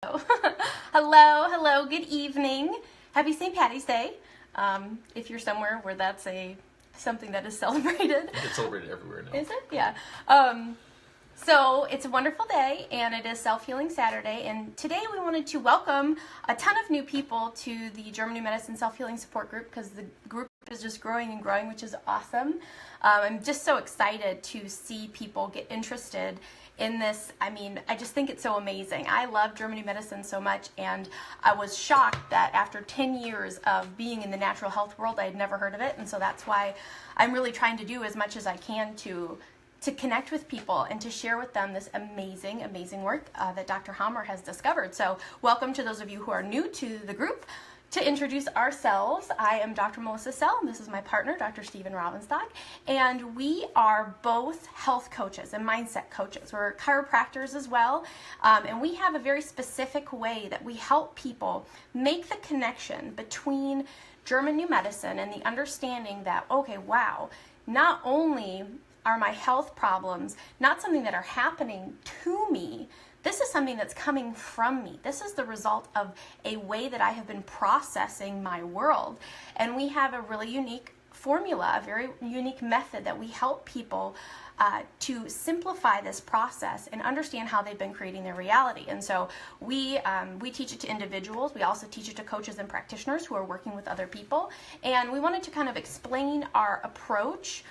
Hello, good evening. Happy St. Patty's Day. If you're somewhere where that's something that is celebrated. It's celebrated everywhere now. Is it? Yeah. So it's a wonderful day, and it is Self-Healing Saturday, and today we wanted to welcome a ton of new people to the German New Medicine Self-Healing Support Group, because the group is just growing and growing, which is awesome. I'm just so excited to see people get interested in this. I mean, I just think it's so amazing. I love German New Medicine so much, and I was shocked that after 10 years of being in the natural health world, I had never heard of it, and so that's why I'm really trying to do as much as I can to connect with people and to share with them this amazing work that Dr. Hammer has discovered. So welcome to those of you who are new to the group. To introduce ourselves, I am Dr. Melissa Sell, and this is my partner, Dr. Stephen Robenstock, and we are both health coaches and mindset coaches. We're chiropractors as well, and we have a very specific way that we help people make the connection between German New Medicine and the understanding that, okay, wow, not only are my health problems not something that are happening to me, this is something that's coming from me. This is the result of a way that I have been processing my world. And we have a really unique formula, a very unique method that we help people to simplify this process and understand how they've been creating their reality. And so we teach it to individuals. We also teach it to coaches and practitioners who are working with other people. And we wanted to kind of explain our approach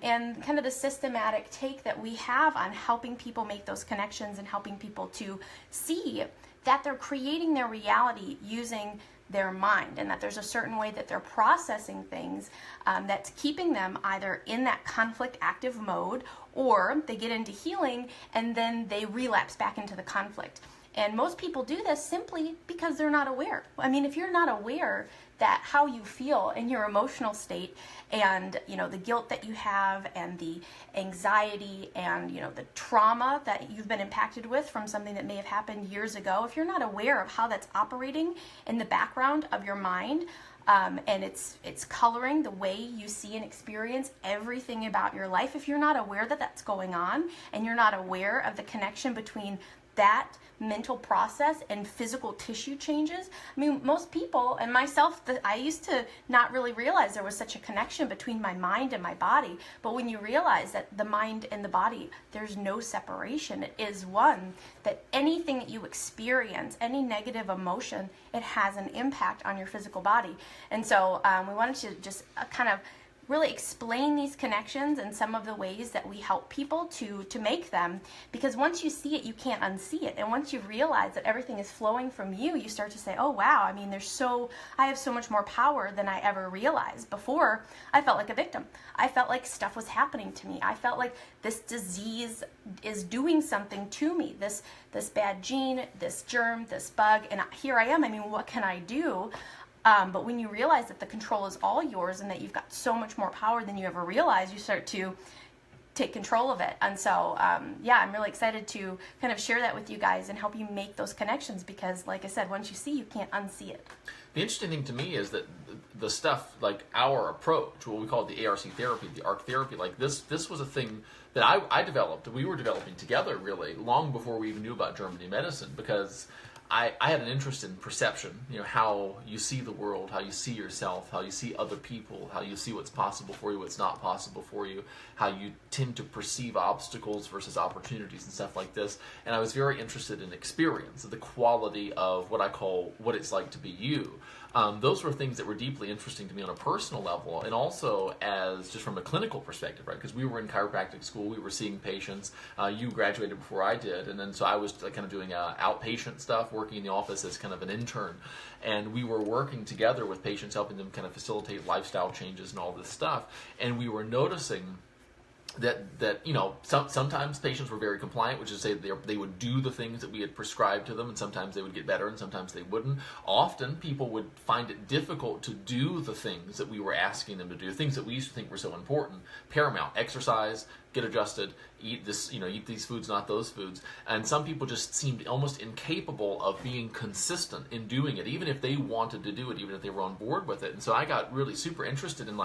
and kind of the systematic take that we have on helping people make those connections and helping people to see that they're creating their reality using their mind, and that there's a certain way that they're processing things that's keeping them either in that conflict active mode, or they get into healing and then they relapse back into the conflict. And most people do this simply because they're not aware. I mean, if you're not aware that how you feel in your emotional state, and the guilt that you have, and the anxiety, and the trauma that you've been impacted with from something that may have happened years ago, if you're not aware of how that's operating in the background of your mind, and it's coloring the way you see and experience everything about your life, if you're not aware that that's going on, and you're not aware of the connection between that mental process and physical tissue changes. I mean, most people, and myself, I used to not really realize there was such a connection between my mind and my body. But when you realize that the mind and the body, there's no separation, it is one, that anything that you experience, any negative emotion, it has an impact on your physical body. And so we wanted to just kind of really explain these connections and some of the ways that we help people to make them, because once you see it, you can't unsee it. And once you realize that everything is flowing from you, you start to say, oh wow, I mean, I have so much more power than I ever realized. Before, I felt like a victim. I felt like stuff was happening to me. I felt like this disease is doing something to me, this bad gene, this germ, this bug, and here I am. I mean, what can I do? But when you realize that the control is all yours and that you've got so much more power than you ever realized, you start to take control of it. And so, I'm really excited to kind of share that with you guys and help you make those connections, because, like I said, once you see, you can't unsee it. The interesting thing to me is that the stuff, like our approach, what we call the ARC therapy, the ARC therapy, like this was a thing that I developed, we were developing together really long before we even knew about German New Medicine, because I had an interest in perception, how you see the world, how you see yourself, how you see other people, how you see what's possible for you, what's not possible for you, how you tend to perceive obstacles versus opportunities and stuff like this. And I was very interested in experience, the quality of what I call what it's like to be you. Those were things that were deeply interesting to me on a personal level, and also as just from a clinical perspective, right? Because we were in chiropractic school, we were seeing patients. You graduated before I did, and then so I was kind of doing outpatient stuff, working in the office as kind of an intern, and we were working together with patients, helping them kind of facilitate lifestyle changes and all this stuff, and we were noticing that sometimes patients were very compliant, which is to say they would do the things that we had prescribed to them, and sometimes they would get better and sometimes they wouldn't. Often people would find it difficult to do the things that we were asking them to do, things that we used to think were so important, paramount: exercise, get adjusted, eat this, eat these foods, not those foods. And some people just seemed almost incapable of being consistent in doing it, even if they wanted to do it, even if they were on board with it. And so I got really super interested in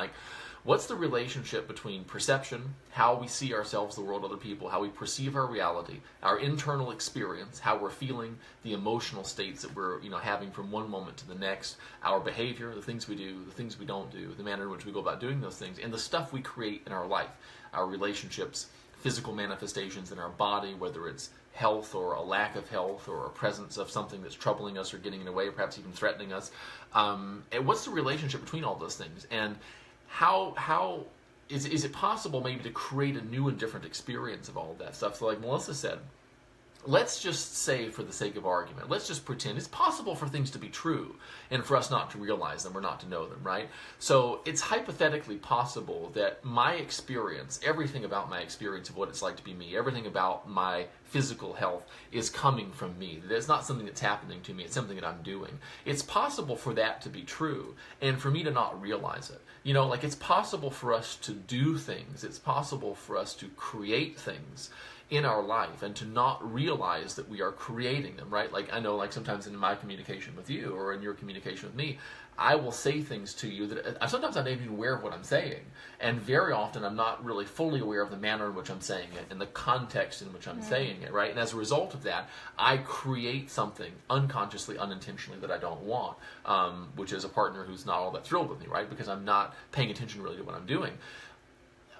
What's the relationship between perception, how we see ourselves, the world, other people, how we perceive our reality, our internal experience, how we're feeling, the emotional states that we're having from one moment to the next, our behavior, the things we do, the things we don't do, the manner in which we go about doing those things, and the stuff we create in our life, our relationships, physical manifestations in our body, whether it's health or a lack of health or a presence of something that's troubling us or getting in the way, or perhaps even threatening us. And what's the relationship between all those things? And how is it possible maybe to create a new and different experience of all of that stuff? So like Melissa said, let's just say, for the sake of argument, let's just pretend it's possible for things to be true and for us not to realize them or not to know them, right? So it's hypothetically possible that my experience, everything about my experience of what it's like to be me, everything about my physical health is coming from me. It's not something that's happening to me, it's something that I'm doing. It's possible for that to be true and for me to not realize it. Like it's possible for us to do things, it's possible for us to create things in our life and to not realize that we are creating them, right? Like I know, like sometimes in my communication with you or in your communication with me, I will say things to you that sometimes I'm not even aware of what I'm saying, and very often I'm not really fully aware of the manner in which I'm saying it and the context in which I'm saying it, right? And as a result of that, I create something unconsciously, unintentionally that I don't want, which is a partner who's not all that thrilled with me, right? Because I'm not paying attention really to what I'm doing.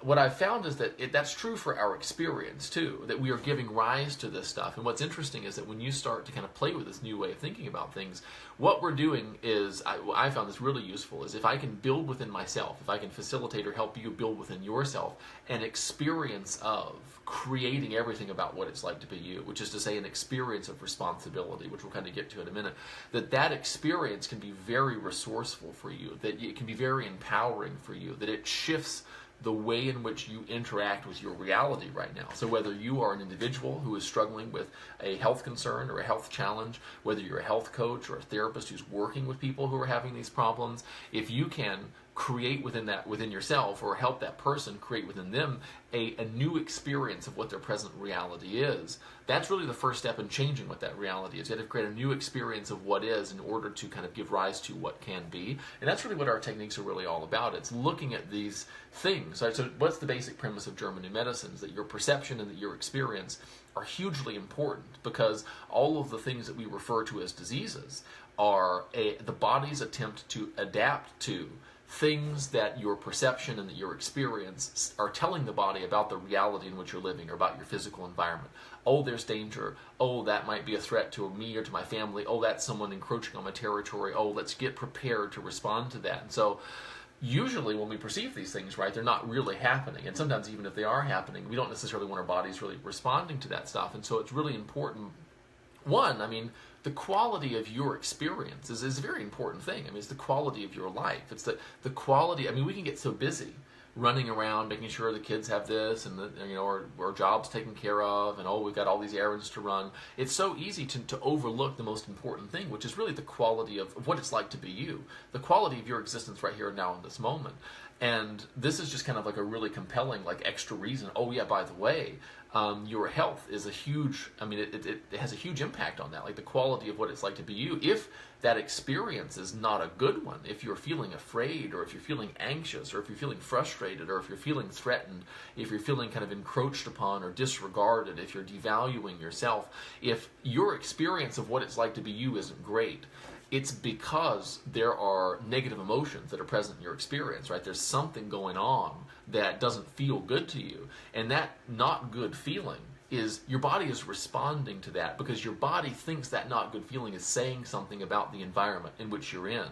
What I've found is that that's true for our experience too, that we are giving rise to this stuff. And what's interesting is that when you start to kind of play with this new way of thinking about things, what we're doing is, I found this really useful, is if I can build within myself, if I can facilitate or help you build within yourself an experience of creating everything about what it's like to be you, which is to say an experience of responsibility, which we'll kind of get to in a minute, that experience can be very resourceful for you, that it can be very empowering for you, that it shifts the way in which you interact with your reality right now. So whether you are an individual who is struggling with a health concern or a health challenge, whether you're a health coach or a therapist who's working with people who are having these problems, if you can create within yourself, or help that person create within them a new experience of what their present reality is, that's really the first step in changing what that reality is. You have to create a new experience of what is in order to kind of give rise to what can be. And that's really what our techniques are really all about. It's looking at these things. So what's the basic premise of German New Medicine? Is that your perception and that your experience are hugely important, because all of the things that we refer to as diseases are the body's attempt to adapt to things that your perception and that your experience are telling the body about the reality in which you're living, or about your physical environment. Oh, there's danger. Oh, that might be a threat to me or to my family. Oh, that's someone encroaching on my territory. Oh, let's get prepared to respond to that. And so usually when we perceive these things, right, they're not really happening. And sometimes even if they are happening, we don't necessarily want our bodies really responding to that stuff. And so it's really important. The quality of your experience is a very important thing. It's the quality of your life. It's the quality. We can get so busy running around making sure the kids have this and our job's taken care of, and we've got all these errands to run. It's so easy to overlook the most important thing, which is really the quality of what it's like to be you, the quality of your existence right here and now in this moment. And this is just kind of like a really compelling, like, extra reason. Oh yeah, by the way, your health is a huge, it has a huge impact on that, like the quality of what it's like to be you. If that experience is not a good one, if you're feeling afraid, or if you're feeling anxious, or if you're feeling frustrated, or if you're feeling threatened, if you're feeling kind of encroached upon or disregarded, if you're devaluing yourself, if your experience of what it's like to be you isn't great, it's because there are negative emotions that are present in your experience, right? There's something going on that doesn't feel good to you. And that not good feeling is, your body is responding to that, because your body thinks that not good feeling is saying something about the environment in which you're in.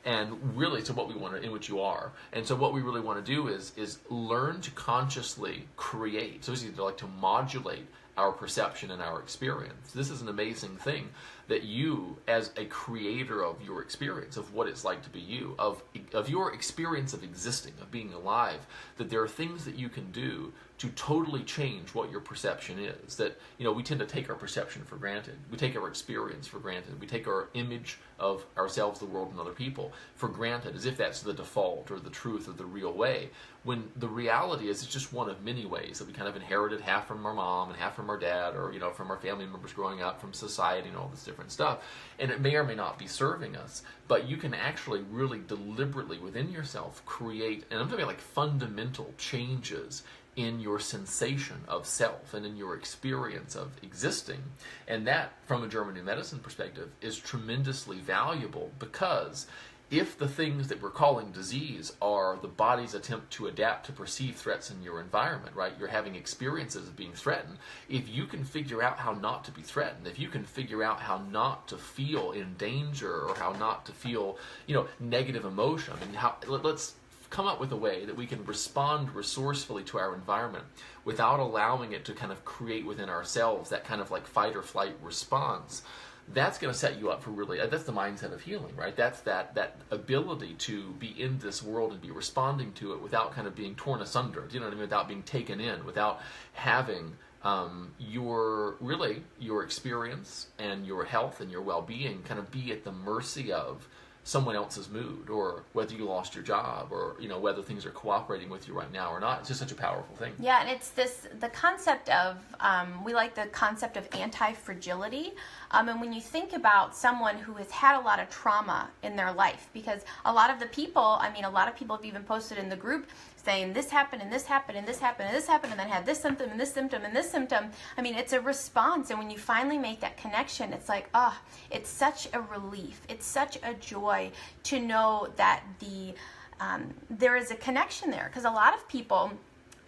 And really, so what we want to, in which you are. And so what we really want to do is learn to consciously create. So it's to modulate our perception and our experience. This is an amazing thing, that you, as a creator of your experience, of what it's like to be you, of your experience of existing, of being alive, that there are things that you can do to totally change what your perception is. That, we tend to take our perception for granted. We take our experience for granted. We take our image of ourselves, the world, and other people for granted, as if that's the default or the truth or the real way, when the reality is it's just one of many ways that we kind of inherited, half from our mom and half from our dad, or from our family members growing up, from society, and all this different stuff. And it may or may not be serving us, but you can actually really deliberately within yourself create, and I'm talking like fundamental changes in your sensation of self and in your experience of existing. And that, from a German New Medicine perspective, is tremendously valuable, because if the things that we're calling disease are the body's attempt to adapt to perceived threats in your environment, right? You're having experiences of being threatened. If you can figure out how not to be threatened, if you can figure out how not to feel in danger, or how not to feel, negative emotion, let's come up with a way that we can respond resourcefully to our environment without allowing it to kind of create within ourselves that kind of like fight or flight response. That's going to set you up for really, that's the mindset of healing, right? That's that ability to be in this world and be responding to it without kind of being torn asunder, without being taken in, without having your experience and your health and your well-being kind of be at the mercy of someone else's mood, or whether you lost your job, or whether things are cooperating with you right now or not. It's just such a powerful thing. Yeah, and it's the concept of we like the concept of anti-fragility. And when you think about someone who has had a lot of trauma in their life, because a lot of people have even posted in the group saying this happened and this happened and this happened and this happened and then had this symptom and this symptom and this symptom. It's a response, and when you finally make that connection, it's like, it's such a relief. It's such a joy to know that there is a connection there, because a lot of people,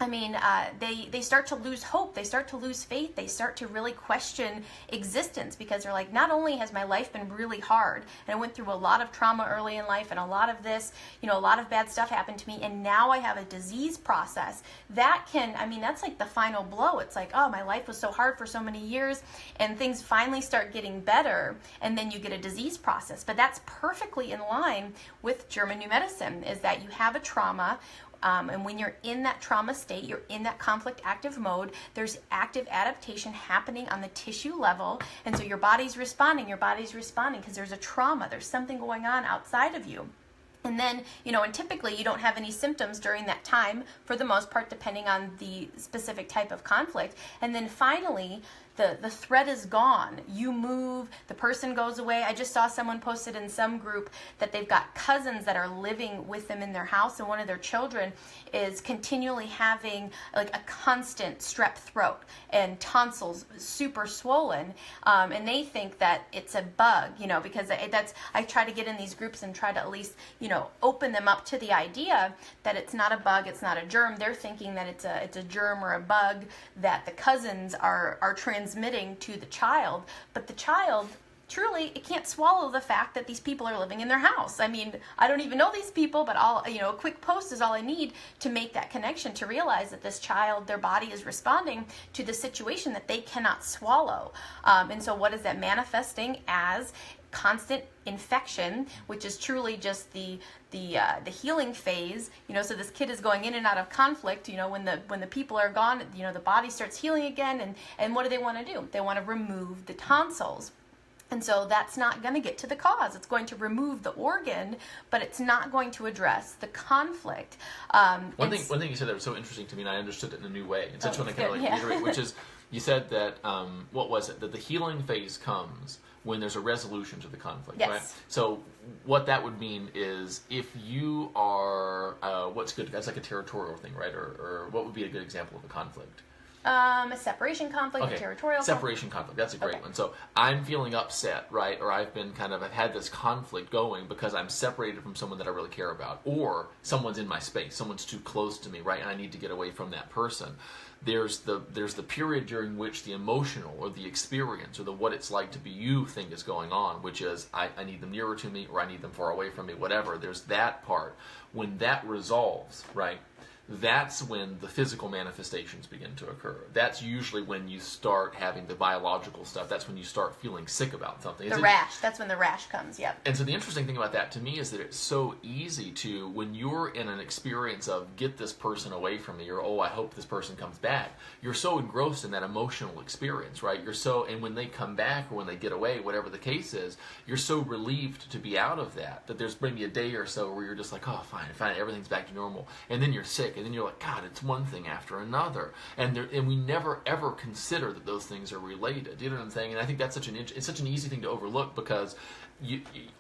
they start to lose hope, they start to lose faith, they start to really question existence, because they're like, not only has my life been really hard, and I went through a lot of trauma early in life, and a lot of this, a lot of bad stuff happened to me, and now I have a disease process. That can, that's like the final blow. It's like, my life was so hard for so many years, and things finally start getting better, and then you get a disease process. But that's perfectly in line with German New Medicine, is that you have a trauma, and when you're in that trauma state, you're in that conflict active mode, there's active adaptation happening on the tissue level, and so your body's responding because there's a trauma, there's something going on outside of you. And then, and typically you don't have any symptoms during that time, for the most part, depending on the specific type of conflict. And then finally, the threat is gone. You move, the person goes away. I just saw someone posted in some group that they've got cousins that are living with them in their house, and one of their children is continually having like a constant strep throat and tonsils super swollen, and they think that it's a bug, because I try to get in these groups and try to at least, open them up to the idea that it's not a bug, it's not a germ. They're thinking that it's a germ or a bug that the cousins are transmitting to the child, but the child truly, it can't swallow the fact that these people are living in their house. I don't even know these people, but a quick post is all I need to make that connection, to realize that this child, their body is responding to the situation that they cannot swallow. And so what is that manifesting as? Constant infection, which is truly just the healing phase. So this kid is going in and out of conflict. When the people are gone, the body starts healing again. And what do they want to do? They want to remove the tonsils. And so that's not going to get to the cause. It's going to remove the organ, but it's not going to address the conflict. One thing you said that was so interesting to me, and I understood it in a new way. It's such one I kind of reiterate, which is, you said that what was it? That the healing phase comes when there's a resolution to the conflict, yes. Right? So what that would mean is, if you are, what's good, that's like a territorial thing, right? Or what would be a good example of a conflict? A separation conflict, okay. A territorial separation conflict. That's a great one. So I'm feeling upset, right? Or I've had this conflict going because I'm separated from someone that I really care about, or someone's in my space, someone's too close to me, right? And I need to get away from that person. There's the period during which the emotional or the experience or the what it's like to be you thing is going on, which is I need them nearer to me, or I need them far away from me, whatever. There's that part. When that resolves, right, that's when the physical manifestations begin to occur. That's usually when you start having the biological stuff. That's when you start feeling sick about something. The rash. That's when the rash comes, yep. And so the interesting thing about that to me is that it's so easy to, when you're in an experience of get this person away from me, or oh, I hope this person comes back, you're so engrossed in that emotional experience, right? And when they come back or when they get away, whatever the case is, you're so relieved to be out of that there's maybe a day or so where you're just like, oh, fine, everything's back to normal. And then you're sick. And then you're like, God, it's one thing after another, and we never ever consider that those things are related. You know what I'm saying? And I think that's it's such an easy thing to overlook, because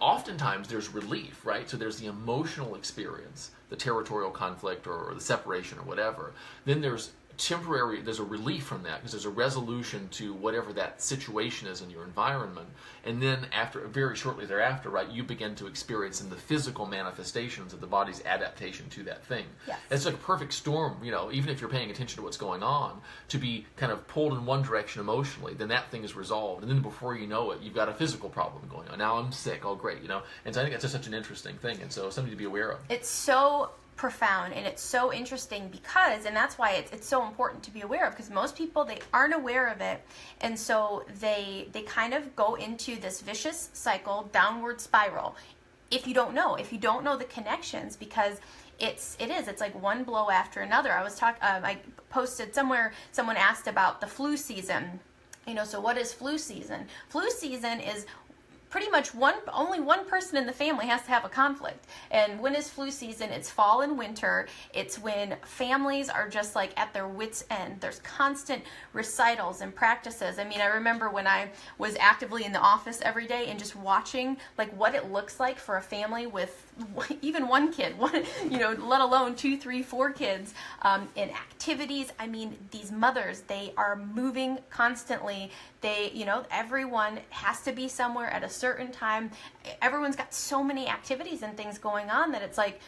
oftentimes there's relief, right? So there's the emotional experience, the territorial conflict or the separation or whatever. Then there's a relief from that because there's a resolution to whatever that situation is in your environment, and then very shortly thereafter, right, you begin to experience in the physical manifestations of the body's adaptation to that thing. Yes. It's like a perfect storm, even if you're paying attention to what's going on, to be kind of pulled in one direction emotionally, then that thing is resolved, and then before you know it, you've got a physical problem going on. Now I'm sick, oh great, and so I think that's just such an interesting thing, and so something to be aware of. It's so profound, and it's so interesting because, and that's why it's so important to be aware of, because most people, they aren't aware of it, and so they kind of go into this vicious cycle, downward spiral, if you don't know the connections, because it's like one blow after another. I posted somewhere, someone asked about the flu season, so what is flu season? Flu season is pretty much only one person in the family has to have a conflict. And when is flu season? It's fall and winter. It's when families are just like at their wits' end. There's constant recitals and practices. I remember when I was actively in the office every day and just watching like what it looks like for a family with even one kid, let alone 2, 3, 4 kids, in activities. These mothers, they are moving constantly. Everyone has to be somewhere at a certain time. Everyone's got so many activities and things going on that it's like,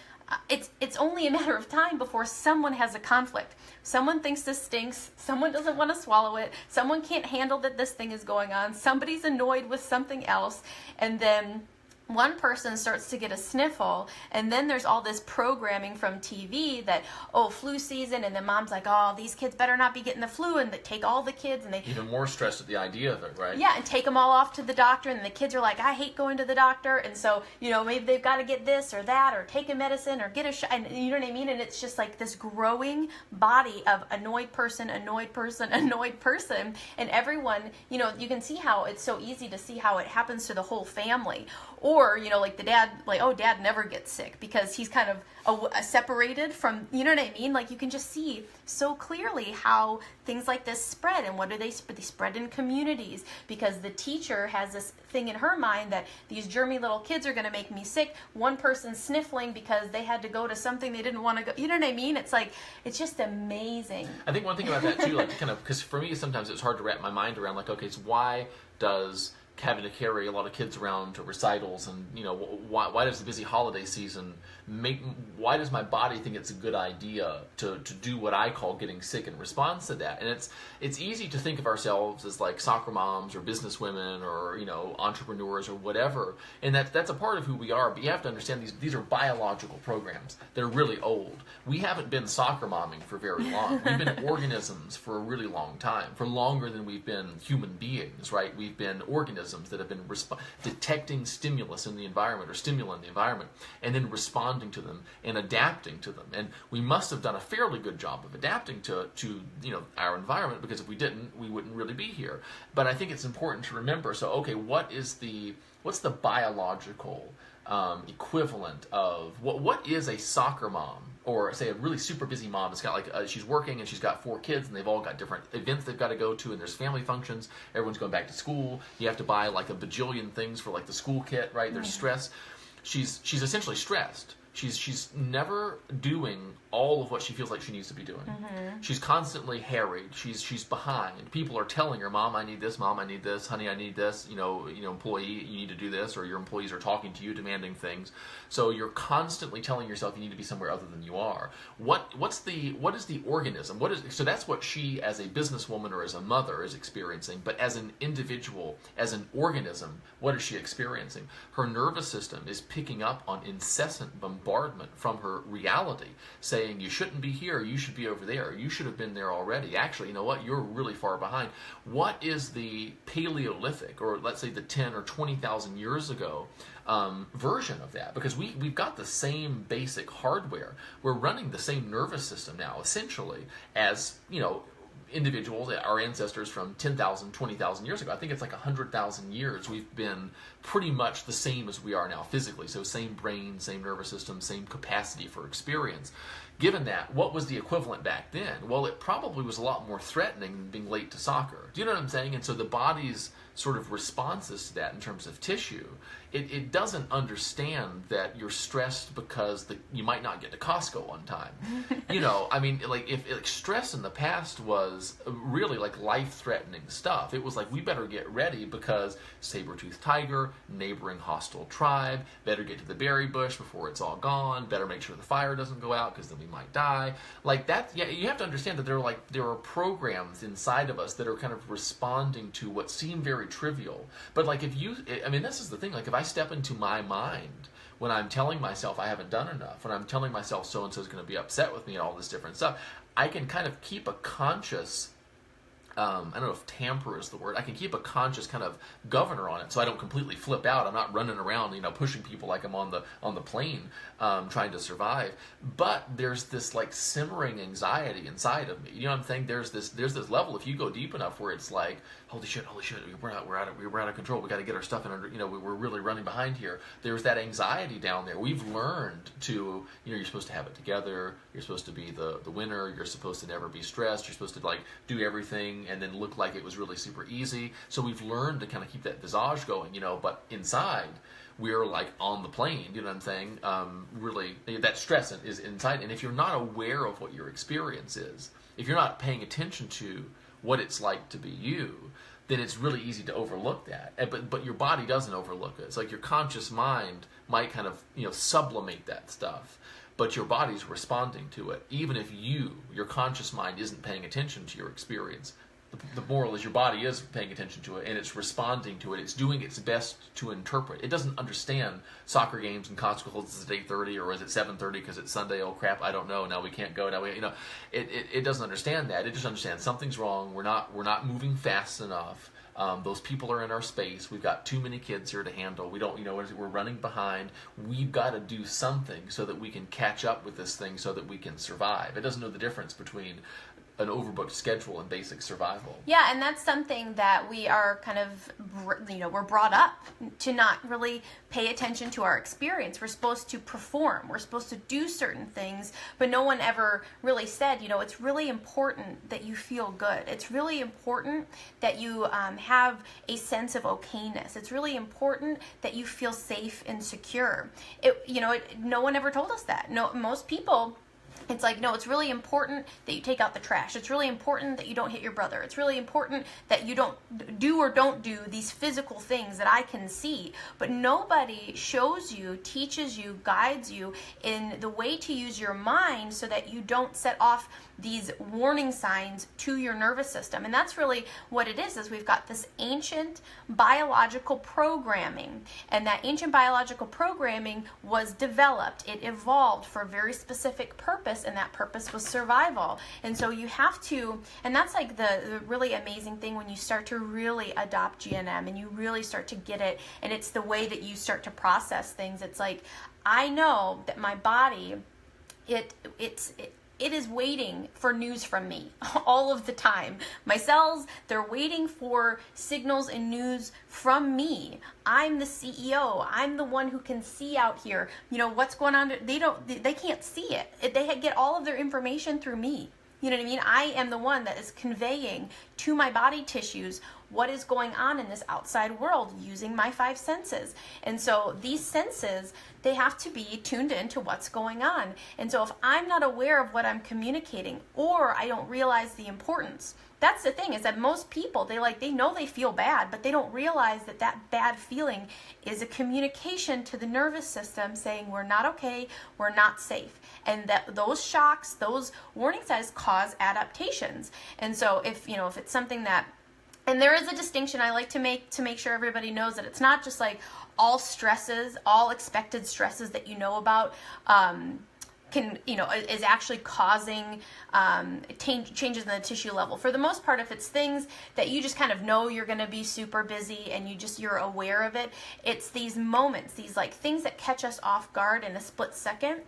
it's only a matter of time before someone has a conflict. Someone thinks this stinks. Someone doesn't want to swallow it. Someone can't handle that this thing is going on. Somebody's annoyed with something else. And then one person starts to get a sniffle, and then there's all this programming from TV that, oh, flu season, and then mom's like, oh, these kids better not be getting the flu, and they take all the kids, and they even more stressed at the idea of it, right? Yeah, and take them all off to the doctor, and the kids are like, I hate going to the doctor, and so maybe they've got to get this or that, or take a medicine, or get a shot, and you know what I mean? And it's just like this growing body of annoyed person, annoyed person, annoyed person, and everyone, you can see how it's so easy to see how it happens to the whole family. Or, like the dad, like, oh, dad never gets sick because he's kind of separated from, you know what I mean? Like, you can just see so clearly how things like this spread. And what do they spread? They spread in communities because the teacher has this thing in her mind that these germy little kids are going to make me sick. One person's sniffling because they had to go to something they didn't want to go. You know what I mean? It's like, it's just amazing. I think one thing about that, too, like, because for me, sometimes it's hard to wrap my mind around, like, okay, so why does having to carry a lot of kids around to recitals, and why does the busy holiday season why does my body think it's a good idea to do what I call getting sick in response to that? And it's easy to think of ourselves as like soccer moms or business women or entrepreneurs or whatever, and that's a part of who we are. But you have to understand these are biological programs. They're really old. We haven't been soccer momming for very long. We've been organisms for a really long time, for longer than we've been human beings, right? We've been organisms that have been detecting stimulus in the environment or stimuli in the environment, and then responding to them and adapting to them. And we must have done a fairly good job of adapting to our environment, because if we didn't, we wouldn't really be here. But I think it's important to remember, so okay, what's the biological equivalent of what is a soccer mom, or say a really super busy mom that's got like she's working and she's got 4 kids and they've all got different events they've got to go to, and there's family functions, everyone's going back to school, you have to buy like a bajillion things for like the school kit, right? There's stress. She's essentially stressed. She's never doing all of what she feels like she needs to be doing. Mm-hmm. She's constantly harried. She's behind. People are telling her, "Mom, I need this. Mom, I need this. Honey, I need this. Employee, you need to do this." Or your employees are talking to you, demanding things. So you're constantly telling yourself you need to be somewhere other than you are. What is the organism? So that's what she, as a businesswoman or as a mother, is experiencing. But as an individual, as an organism, what is she experiencing? Her nervous system is picking up on incessant bombardment bombardment from her reality, saying you shouldn't be here, you should be over there, you should have been there already. Actually, you know what? You're really far behind. What is the Paleolithic, or let's say the 10 or 20,000 years ago version of that? Because we've got the same basic hardware. We're running the same nervous system now, essentially, as, individuals, our ancestors from 10,000, 20,000 years ago. I think it's like 100,000 years we've been pretty much the same as we are now physically. So same brain, same nervous system, same capacity for experience. Given that, what was the equivalent back then? Well, it probably was a lot more threatening than being late to soccer. Do you know what I'm saying? And so the body's sort of responses to that in terms of tissue, it doesn't understand that you're stressed because you might not get to Costco on time. If stress in the past was really like life-threatening stuff, it was like, we better get ready because saber-toothed tiger, neighboring hostile tribe, better get to the berry bush before it's all gone, better make sure the fire doesn't go out because then we might die. Like that, yeah, you have to understand that there are programs inside of us that are kind of responding to what seem very trivial. But like this is the thing, like if I step into my mind when I'm telling myself I haven't done enough, when I'm telling myself so-and-so is going to be upset with me and all this different stuff, I can kind of keep a conscious, I don't know if tamper is the word, I can keep a conscious kind of governor on it so I don't completely flip out. I'm not running around, pushing people like I'm on the plane trying to survive. But there's this like simmering anxiety inside of me. You know what I'm saying? There's this level, if you go deep enough, where it's like, holy shit, we're out of control. We got to get our stuff in under, we're really running behind here. There's that anxiety down there. We've learned to, you're supposed to have it together. You're supposed to be the winner. You're supposed to never be stressed. You're supposed to like do everything and then look like it was really super easy. So we've learned to kind of keep that visage going, but inside we're like on the plane, you know what I'm saying? Really, that stress is inside. And if you're not aware of what your experience is, if you're not paying attention to what it's like to be you, then it's really easy to overlook that. But your body doesn't overlook it. It's like your conscious mind might kind of, sublimate that stuff, but your body's responding to it, even if your conscious mind isn't paying attention to your experience. The moral is your body is paying attention to it, and it's responding to it. It's doing its best to interpret. It doesn't understand soccer games and consequences at 8:30, or is it 7:30 because it's Sunday? Oh crap, I don't know. Now we can't go. Now it doesn't understand that. It just understands something's wrong. We're not moving fast enough. Those people are in our space. We've got too many kids here to handle. We don't, we're running behind. We've got to do something so that we can catch up with this thing so that we can survive. It doesn't know the difference between an overbooked schedule and basic survival. Yeah, and that's something that we are kind of, we're brought up to not really pay attention to our experience. We're supposed to perform. We're supposed to do certain things, but no one ever really said, it's really important that you feel good. It's really important that you have a sense of okayness. It's really important that you feel safe and secure. No one ever told us that. No, most people, it's like, no, it's really important that you take out the trash. It's really important that you don't hit your brother. It's really important that you don't do these physical things that I can see. But nobody shows you, teaches you, guides you in the way to use your mind so that you don't set off these warning signs to your nervous system. And that's really what it is we've got this ancient biological programming. And that ancient biological programming was developed. It evolved for a very specific purpose, and that purpose was survival. And so you have to, and that's like the really amazing thing when you start to really adopt GNM and you really start to get it, and it's the way that you start to process things. It's like, I know that my body, it is waiting for news from me all of the time. My cells, they're waiting for signals and news from me. I'm the CEO. I'm the one who can see out here, what's going on. They can't see it. They get all of their information through me. You know what I mean? I am the one that is conveying to my body tissues what is going on in this outside world using my 5 senses. And so these senses, they have to be tuned into what's going on. And so if I'm not aware of what I'm communicating, or I don't realize the importance, that's the thing, is that most people, they know they feel bad, but they don't realize that that bad feeling is a communication to the nervous system saying we're not okay, we're not safe. And that those shocks, those warning signs cause adaptations. And so if it's something that, and there is a distinction I like to make sure everybody knows that it's not just like, all stresses, all expected stresses that you know about, is actually causing changes in the tissue level. For the most part, if it's things that you just kind of know you're going to be super busy and you're aware of it, it's these moments, these like things that catch us off guard in a split second,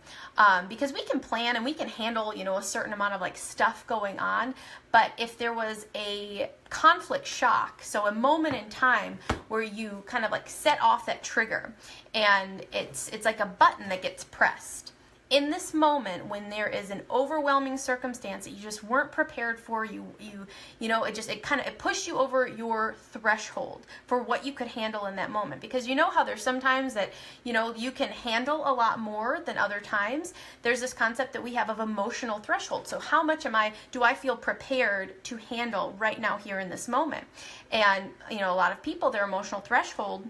because we can plan and we can handle, a certain amount of like stuff going on. But if there was a conflict shock, so a moment in time where you kind of like set off that trigger, and it's like a button that gets pressed. In this moment, when there is an overwhelming circumstance that you just weren't prepared for, it pushed you over your threshold for what you could handle in that moment. Because you know how there's sometimes that, you can handle a lot more than other times. There's this concept that we have of emotional threshold. So how much do I feel prepared to handle right now here in this moment? And, a lot of people, their emotional threshold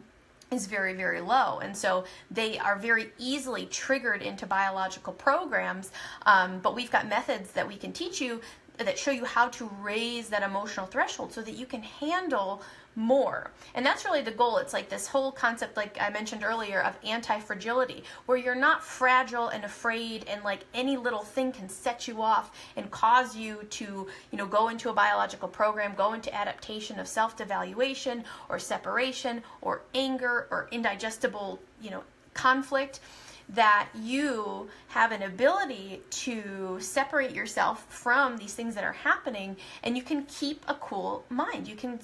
is very, very low. And so they are very easily triggered into biological programs. But we've got methods that we can teach you that show you how to raise that emotional threshold so that you can handle more. And that's really the goal. It's like this whole concept, like I mentioned earlier, of anti-fragility, where you're not fragile and afraid and like any little thing can set you off and cause you to, go into a biological program, go into adaptation of self-devaluation or separation or anger or indigestible, conflict. That you have an ability to separate yourself from these things that are happening, and you can keep a cool mind. You can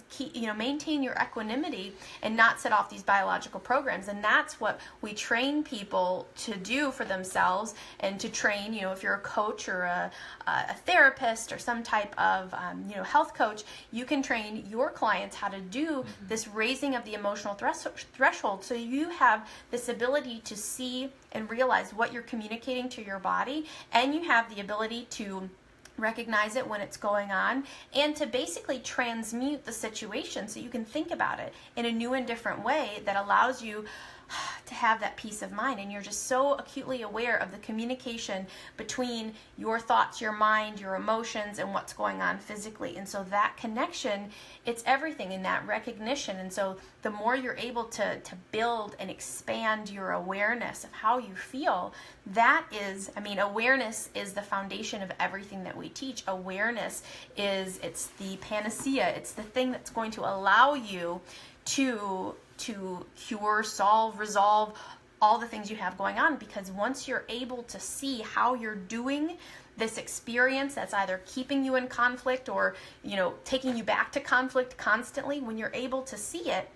maintain your equanimity and not set off these biological programs. And that's what we train people to do for themselves, and to train, if you're a coach or a therapist or some type of, health coach, you can train your clients how to do this raising of the emotional threshold. So you have this ability to see and realize what you're communicating to your body, and you have the ability to recognize it when it's going on, and to basically transmute the situation so you can think about it in a new and different way that allows you to have that peace of mind. And you're just so acutely aware of the communication between your thoughts, your mind, your emotions, and what's going on physically. And so that connection, it's everything in that recognition. And so the more you're able to build and expand your awareness of how you feel, that is, awareness is the foundation of everything that we teach. Awareness it's the panacea. It's the thing that's going to allow you to cure, solve, resolve all the things you have going on. Because once you're able to see how you're doing this experience that's either keeping you in conflict or, taking you back to conflict constantly, when you're able to see it,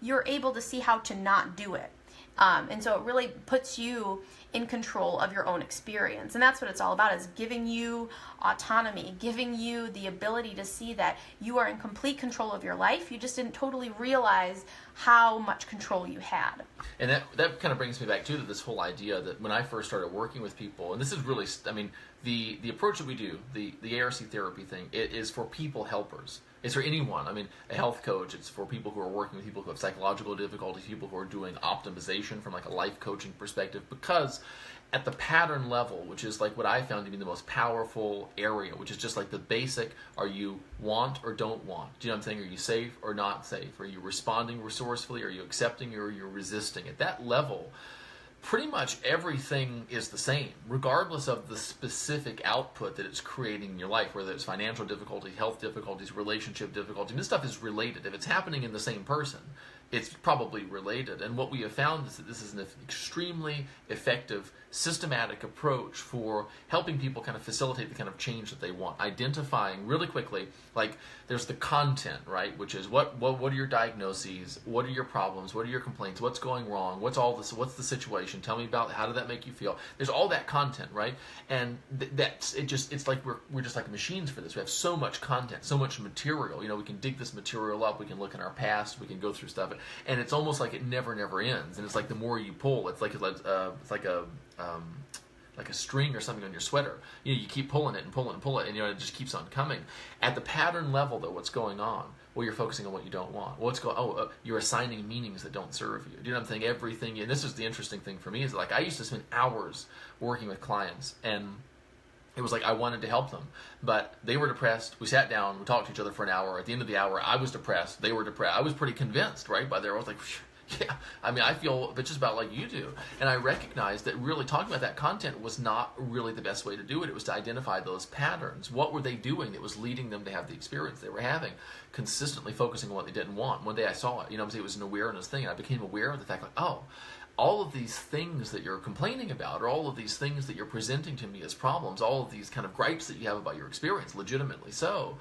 you're able to see how to not do it. And so it really puts you in control of your own experience. And that's what it's all about, is giving you autonomy, giving you the ability to see that you are in complete control of your life. You just didn't totally realize how much control you had. And that kind of brings me back to this whole idea that when I first started working with people, and this is really, the approach that we do, the ARC therapy thing, it is for people helpers. It's for anyone. A health coach, it's for people who are working with people who have psychological difficulties, people who are doing optimization from like a life coaching perspective, because at the pattern level, which is like what I found to be the most powerful area, which is just like the basic, are you want or don't want? Do you know what I'm saying? Are you safe or not safe? Are you responding resourcefully? Are you accepting or are you resisting? At that level, pretty much everything is the same, regardless of the specific output that it's creating in your life, whether it's financial difficulties, health difficulties, relationship difficulties. This stuff is related. If it's happening in the same person, it's probably related. And what we have found is that this is an extremely effective, systematic approach for helping people kind of facilitate the kind of change that they want. Identifying really quickly, like there's the content, right? Which is what are your diagnoses? What are your problems? What are your complaints? What's going wrong? What's all this? What's the situation? Tell me about how did that make you feel? There's all that content, right? And it's like we're just like machines for this. We have so much content, so much material. We can dig this material up. We can look in our past. We can go through stuff. And it's almost like it never ends. And it's like the more you pull, it's like a string or something on your sweater. You keep pulling it and pulling it and pulling it, and it just keeps on coming. At the pattern level, though, what's going on? Well, you're focusing on what you don't want. You're assigning meanings that don't serve you. Do you know what I'm saying? Everything, and this is the interesting thing for me, is like I used to spend hours working with clients, and it was like I wanted to help them, but they were depressed. We sat down, we talked to each other for an hour. At the end of the hour, I was depressed. They were depressed. I was pretty convinced, right? By there, I was like, Yeah, I mean, I feel but just about like you do. And I recognize that really talking about that content was not really the best way to do it. It was to identify those patterns. What were they doing that was leading them to have the experience they were having, consistently focusing on what they didn't want. One day I saw it, it was an awareness thing, and I became aware of the fact, like, oh, all of these things that you're complaining about, or all of these things that you're presenting to me as problems, all of these kind of gripes that you have about your experience, legitimately so,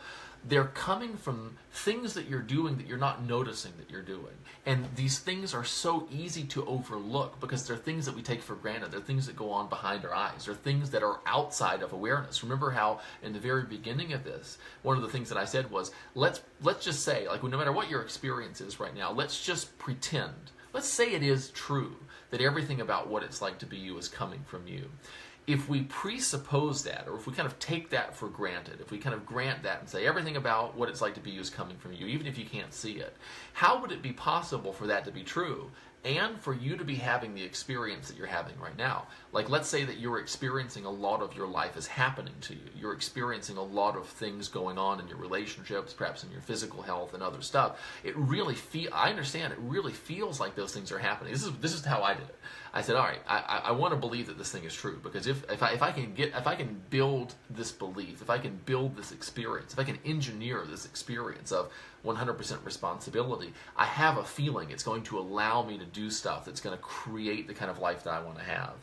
they're coming from things that you're doing that you're not noticing that you're doing. And these things are so easy to overlook because they're things that we take for granted. They're things that go on behind our eyes. They're things that are outside of awareness. Remember how in the very beginning of this, one of the things that I said was, let's just say, like, no matter what your experience is right now, let's just pretend. Let's say it is true that everything about what it's like to be you is coming from you. If we presuppose that, or if we kind of take that for granted, if we kind of grant that and say everything about what it's like to be you is coming from you, even if you can't see it, how would it be possible for that to be true and for you to be having the experience that you're having right now? Like, let's say that you're experiencing a lot of your life is happening to you. You're experiencing a lot of things going on in your relationships, perhaps in your physical health and other stuff. I understand, it really feels like those things are happening. This is how I did it. I said, all right, I want to believe that this thing is true, because if I can build this belief, if I can build this experience, if I can engineer this experience of 100% responsibility, I have a feeling it's going to allow me to do stuff that's going to create the kind of life that I want to have.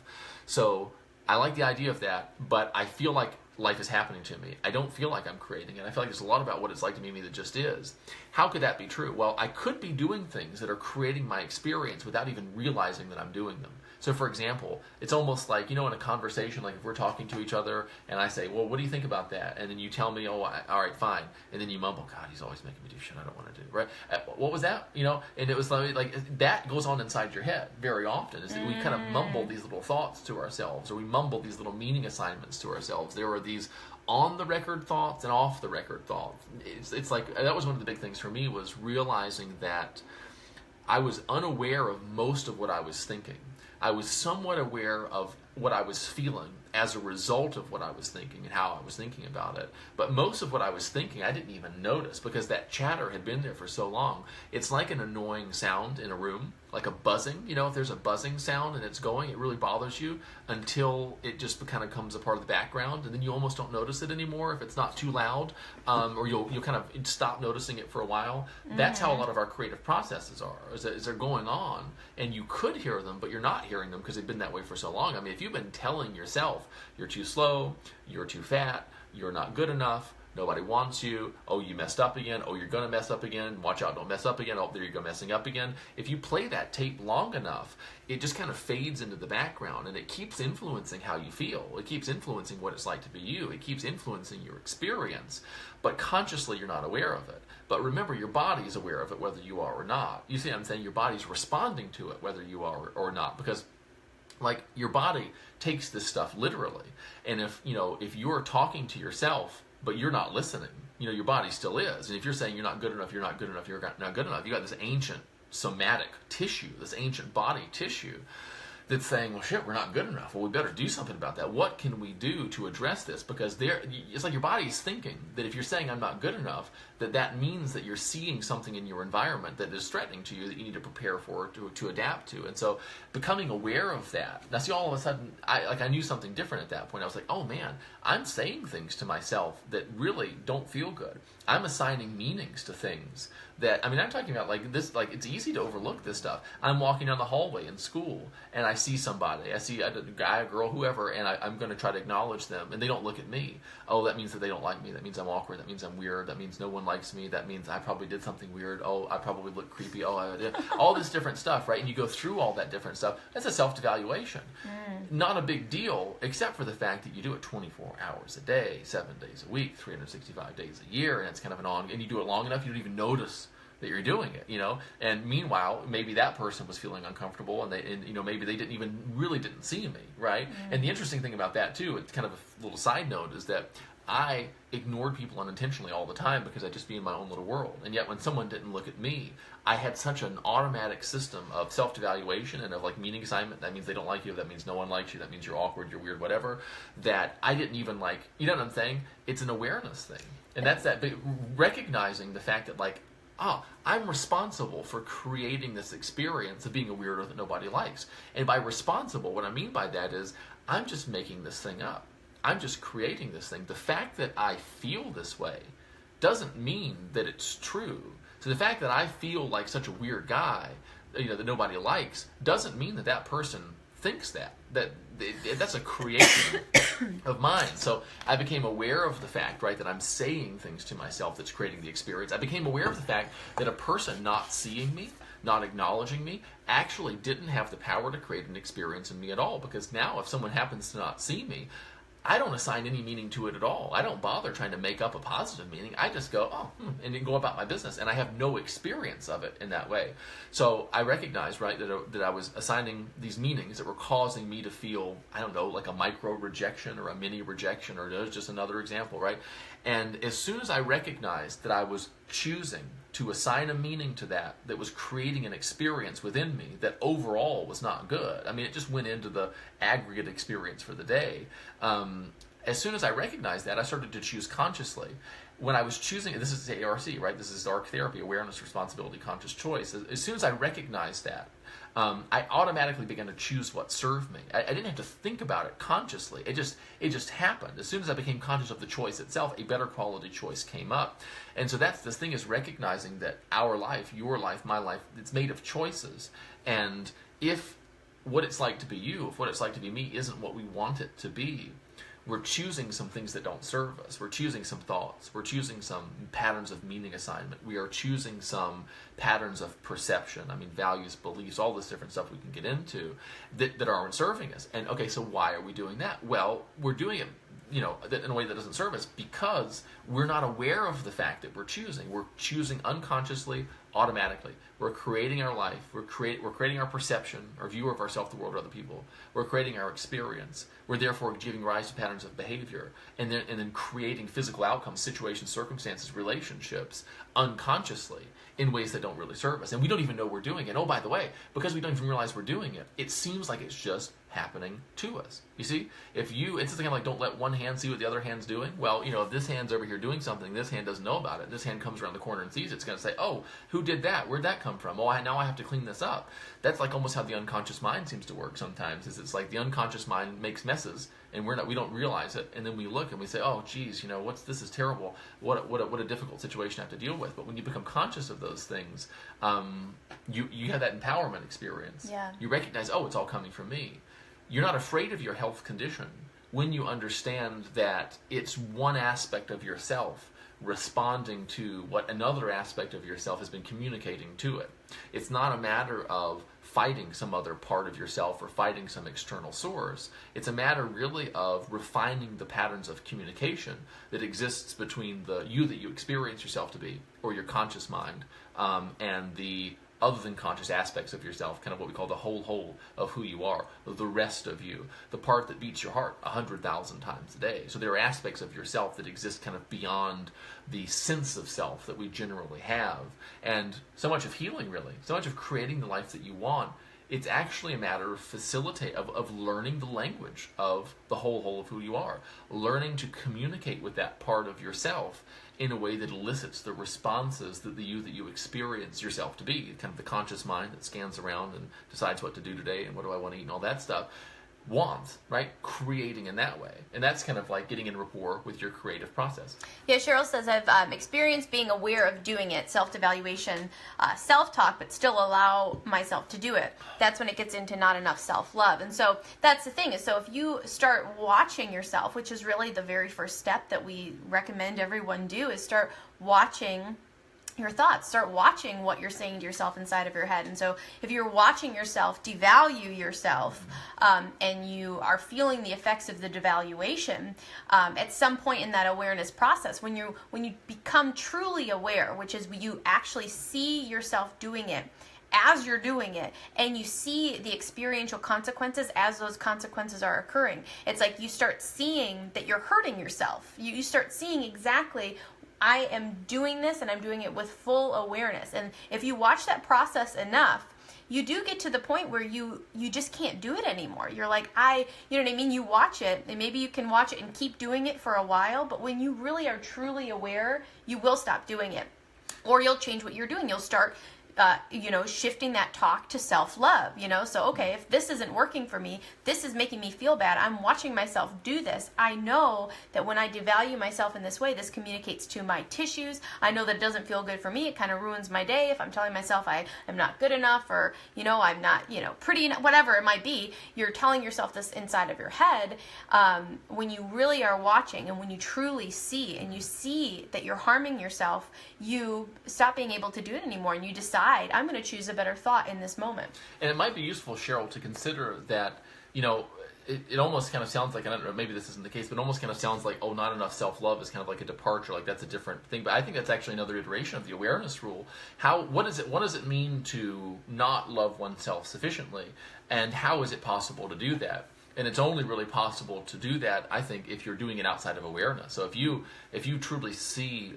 So I like the idea of that, but I feel like life is happening to me. I don't feel like I'm creating it. I feel like there's a lot about what it's like to be me that just is. How could that be true? Well, I could be doing things that are creating my experience without even realizing that I'm doing them. So, for example, it's almost like, in a conversation, like if we're talking to each other and I say, well, what do you think about that? And then you tell me, all right, fine. And then you mumble, God, he's always making me do shit I don't want to do, right? What was that? And it was like that goes on inside your head very often, is that we kind of mumble these little thoughts to ourselves, or we mumble these little meaning assignments to ourselves. There are these on-the-record thoughts and off-the-record thoughts. It's like, that was one of the big things for me, was realizing that I was unaware of most of what I was thinking. I was somewhat aware of what I was feeling as a result of what I was thinking and how I was thinking about it. But most of what I was thinking, I didn't even notice, because that chatter had been there for so long. It's like an annoying sound in a room, like a buzzing. If there's a buzzing sound and it's going, it really bothers you until it just kind of becomes a part of the background, and then you almost don't notice it anymore if it's not too loud, or you'll kind of stop noticing it for a while. That's how a lot of our creative processes are, is they're going on, and you could hear them, but you're not hearing them because they've been that way for so long. I mean, if you've been telling yourself, you're too slow, you're too fat, you're not good enough, nobody wants you, oh, you messed up again, oh, you're going to mess up again, watch out, don't mess up again, oh, there you go, messing up again. If you play that tape long enough, it just kind of fades into the background, and it keeps influencing how you feel. It keeps influencing what it's like to be you. It keeps influencing your experience, but consciously you're not aware of it. But remember, your body is aware of it whether you are or not. You see what I'm saying? Your body's responding to it whether you are or not, because like, your body takes this stuff literally. And if you're talking to yourself but you're not listening, your body still is. And if you're saying you're not good enough, you're not good enough, you're not good enough, you got this ancient somatic tissue, this ancient body tissue that's saying, well, shit, we're not good enough. Well, we better do something about that. What can we do to address this? Because it's like your body's thinking that if you're saying I'm not good enough, that means that you're seeing something in your environment that is threatening to you that you need to prepare for, to adapt to. And so becoming aware of that. Now, see, all of a sudden, I knew something different at that point. I was like, oh man, I'm saying things to myself that really don't feel good. I'm assigning meanings to things that, I'm talking about like this, like it's easy to overlook this stuff. I'm walking down the hallway in school and I see somebody, I see a guy, a girl, whoever, and I'm going to try to acknowledge them, and they don't look at me. Oh, that means that they don't like me. That means I'm awkward. That means I'm weird. That means no one likes me. That means I probably did something weird. Oh, I probably look creepy. Oh, I did. All this different stuff, right? And you go through all that different stuff. That's a self-devaluation. Not a big deal, except for the fact that you do it 24 hours a day, 7 days a week, 365 days a year, and it's kind of and you do it long enough, you don't even notice that you're doing it, And meanwhile, maybe that person was feeling uncomfortable, and maybe they didn't see me, right? And the interesting thing about that too, it's kind of a little side note, is that I ignored people unintentionally all the time because I'd just be in my own little world. And yet when someone didn't look at me, I had such an automatic system of self-devaluation and of like meaning assignment. That means they don't like you. That means no one likes you. That means you're awkward, you're weird, whatever. That I didn't even like, you know what I'm saying? It's an awareness thing. And that's that big, recognizing the fact that like, oh, I'm responsible for creating this experience of being a weirdo that nobody likes. And by responsible, what I mean by that is I'm just making this thing up. I'm just creating this thing. The fact that I feel this way doesn't mean that it's true. So the fact that I feel like such a weird guy, that nobody likes, doesn't mean that that person thinks that. That's a creation of mine. So I became aware of the fact, right, that I'm saying things to myself that's creating the experience. I became aware of the fact that a person not seeing me, not acknowledging me, actually didn't have the power to create an experience in me at all. Because now if someone happens to not see me, I don't assign any meaning to it at all. I don't bother trying to make up a positive meaning. I just go, and then go about my business. And I have no experience of it in that way. So I recognized, right, that I was assigning these meanings that were causing me to feel, I don't know, like a micro rejection or a mini rejection, or there's just another example, right? And as soon as I recognized that I was choosing to assign a meaning to that was creating an experience within me that overall was not good. I mean, it just went into the aggregate experience for the day. As soon as I recognized that, I started to choose consciously. When I was choosing, this is ARC, right? This is ARC therapy, awareness, responsibility, conscious choice. As soon as I recognized that, I automatically began to choose what served me. I didn't have to think about it consciously. It just happened. As soon as I became conscious of the choice itself, a better quality choice came up. And so that's this thing, is recognizing that our life, your life, my life, it's made of choices. And if what it's like to be you, if what it's like to be me isn't what we want it to be, we're choosing some things that don't serve us. We're choosing some thoughts. We're choosing some patterns of meaning assignment. We are choosing some patterns of perception. I mean, values, beliefs, all this different stuff we can get into that aren't serving us. And okay, so why are we doing that? Well, we're doing it, in a way that doesn't serve us because we're not aware of the fact that we're choosing. We're choosing unconsciously, automatically. We're creating our life. We're creating our perception, our view of ourselves, the world, or other people. We're creating our experience. We're therefore giving rise to patterns of behavior, and then creating physical outcomes, situations, circumstances, relationships, unconsciously in ways that don't really serve us. And we don't even know we're doing it. Oh, by the way, because we don't even realize we're doing it, it seems like it's just happening to us. You see? It's something like, don't let one hand see what the other hand's doing. Well, if this hand's over here doing something, this hand doesn't know about it. This hand comes around the corner and sees it. It's going to say, oh, who did that? Where'd that come from? Oh, now I have to clean this up. That's like almost how the unconscious mind seems to work sometimes. It's like the unconscious mind makes messes, and we don't realize it, and then we look and we say, oh, geez, this is terrible. What a difficult situation I have to deal with. But when you become conscious of those things, you have that empowerment experience. Yeah. You recognize, oh, it's all coming from me. You're not afraid of your health condition when you understand that it's one aspect of yourself responding to what another aspect of yourself has been communicating to it. It's not a matter of fighting some other part of yourself or fighting some external source. It's a matter really of refining the patterns of communication that exists between the you that you experience yourself to be, or your conscious mind, and the other than conscious aspects of yourself, kind of what we call the whole of who you are, the rest of you, the part that beats your heart 100,000 times a day. So there are aspects of yourself that exist kind of beyond the sense of self that we generally have. And so much of healing, really, so much of creating the life that you want, it's actually a matter of learning the language of the whole of who you are, learning to communicate with that part of yourself in a way that elicits the responses that you experience yourself to be, kind of the conscious mind that scans around and decides what to do today and what do I want to eat and all that stuff, wants, right? Creating in that way. And that's kind of like getting in rapport with your creative process. Yeah, Cheryl says, I've experienced being aware of doing it, self-devaluation, self-talk, but still allow myself to do it. That's when it gets into not enough self-love. And so that's the thing, is so if you start watching yourself, which is really the very first step that we recommend everyone do, is start watching your thoughts. Start watching what you're saying to yourself inside of your head. And so if you're watching yourself devalue yourself, and you are feeling the effects of the devaluation, at some point in that awareness process, when you become truly aware, which is you actually see yourself doing it as you're doing it, and you see the experiential consequences as those consequences are occurring, it's like you start seeing that you're hurting yourself. You start seeing exactly, I am doing this, and I'm doing it with full awareness. And if you watch that process enough, you do get to the point where you just can't do it anymore. You're like, you know what I mean? You watch it, and maybe you can watch it and keep doing it for a while, but when you really are truly aware, you will stop doing it. Or you'll change what you're doing. You'll start shifting that talk to self-love, So, okay, if this isn't working for me, this is making me feel bad. I'm watching myself do this. I know that when I devalue myself in this way, this communicates to my tissues. I know that it doesn't feel good for me. It kind of ruins my day if I'm telling myself I am not good enough, or, I'm not, pretty enough, whatever it might be. You're telling yourself this inside of your head. When you really are watching, and when you truly see, and you see that you're harming yourself, you stop being able to do it anymore, and you decide, I'm going to choose a better thought in this moment. And it might be useful, Cheryl, to consider that, it almost kind of sounds like, I don't know, maybe this isn't the case, but it almost kind of sounds like, not enough self-love is kind of like a departure, like that's a different thing. But I think that's actually another iteration of the awareness rule. What does it mean to not love oneself sufficiently? And how is it possible to do that? And it's only really possible to do that, I think, if you're doing it outside of awareness. So if you truly see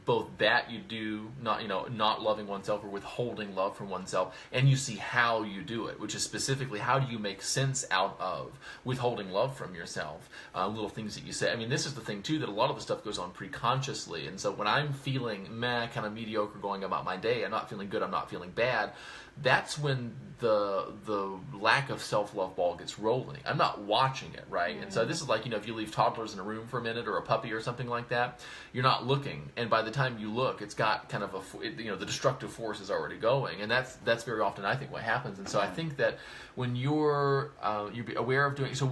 both that you do not loving oneself or withholding love from oneself, and you see how you do it, which is specifically how do you make sense out of withholding love from yourself, little things that you say. I mean, this is the thing too, that a lot of the stuff goes on pre-consciously. And so when I'm feeling kind of mediocre going about my day, I'm not feeling good, I'm not feeling bad, that's when the lack of self-love ball gets rolling. I'm not watching it, right? And so this is like, if you leave toddlers in a room for a minute, or a puppy or something like that, you're not looking. And by the time you look, it's got kind of the destructive force is already going. And that's very often, I think, what happens. And so I think that when you're aware of doing, so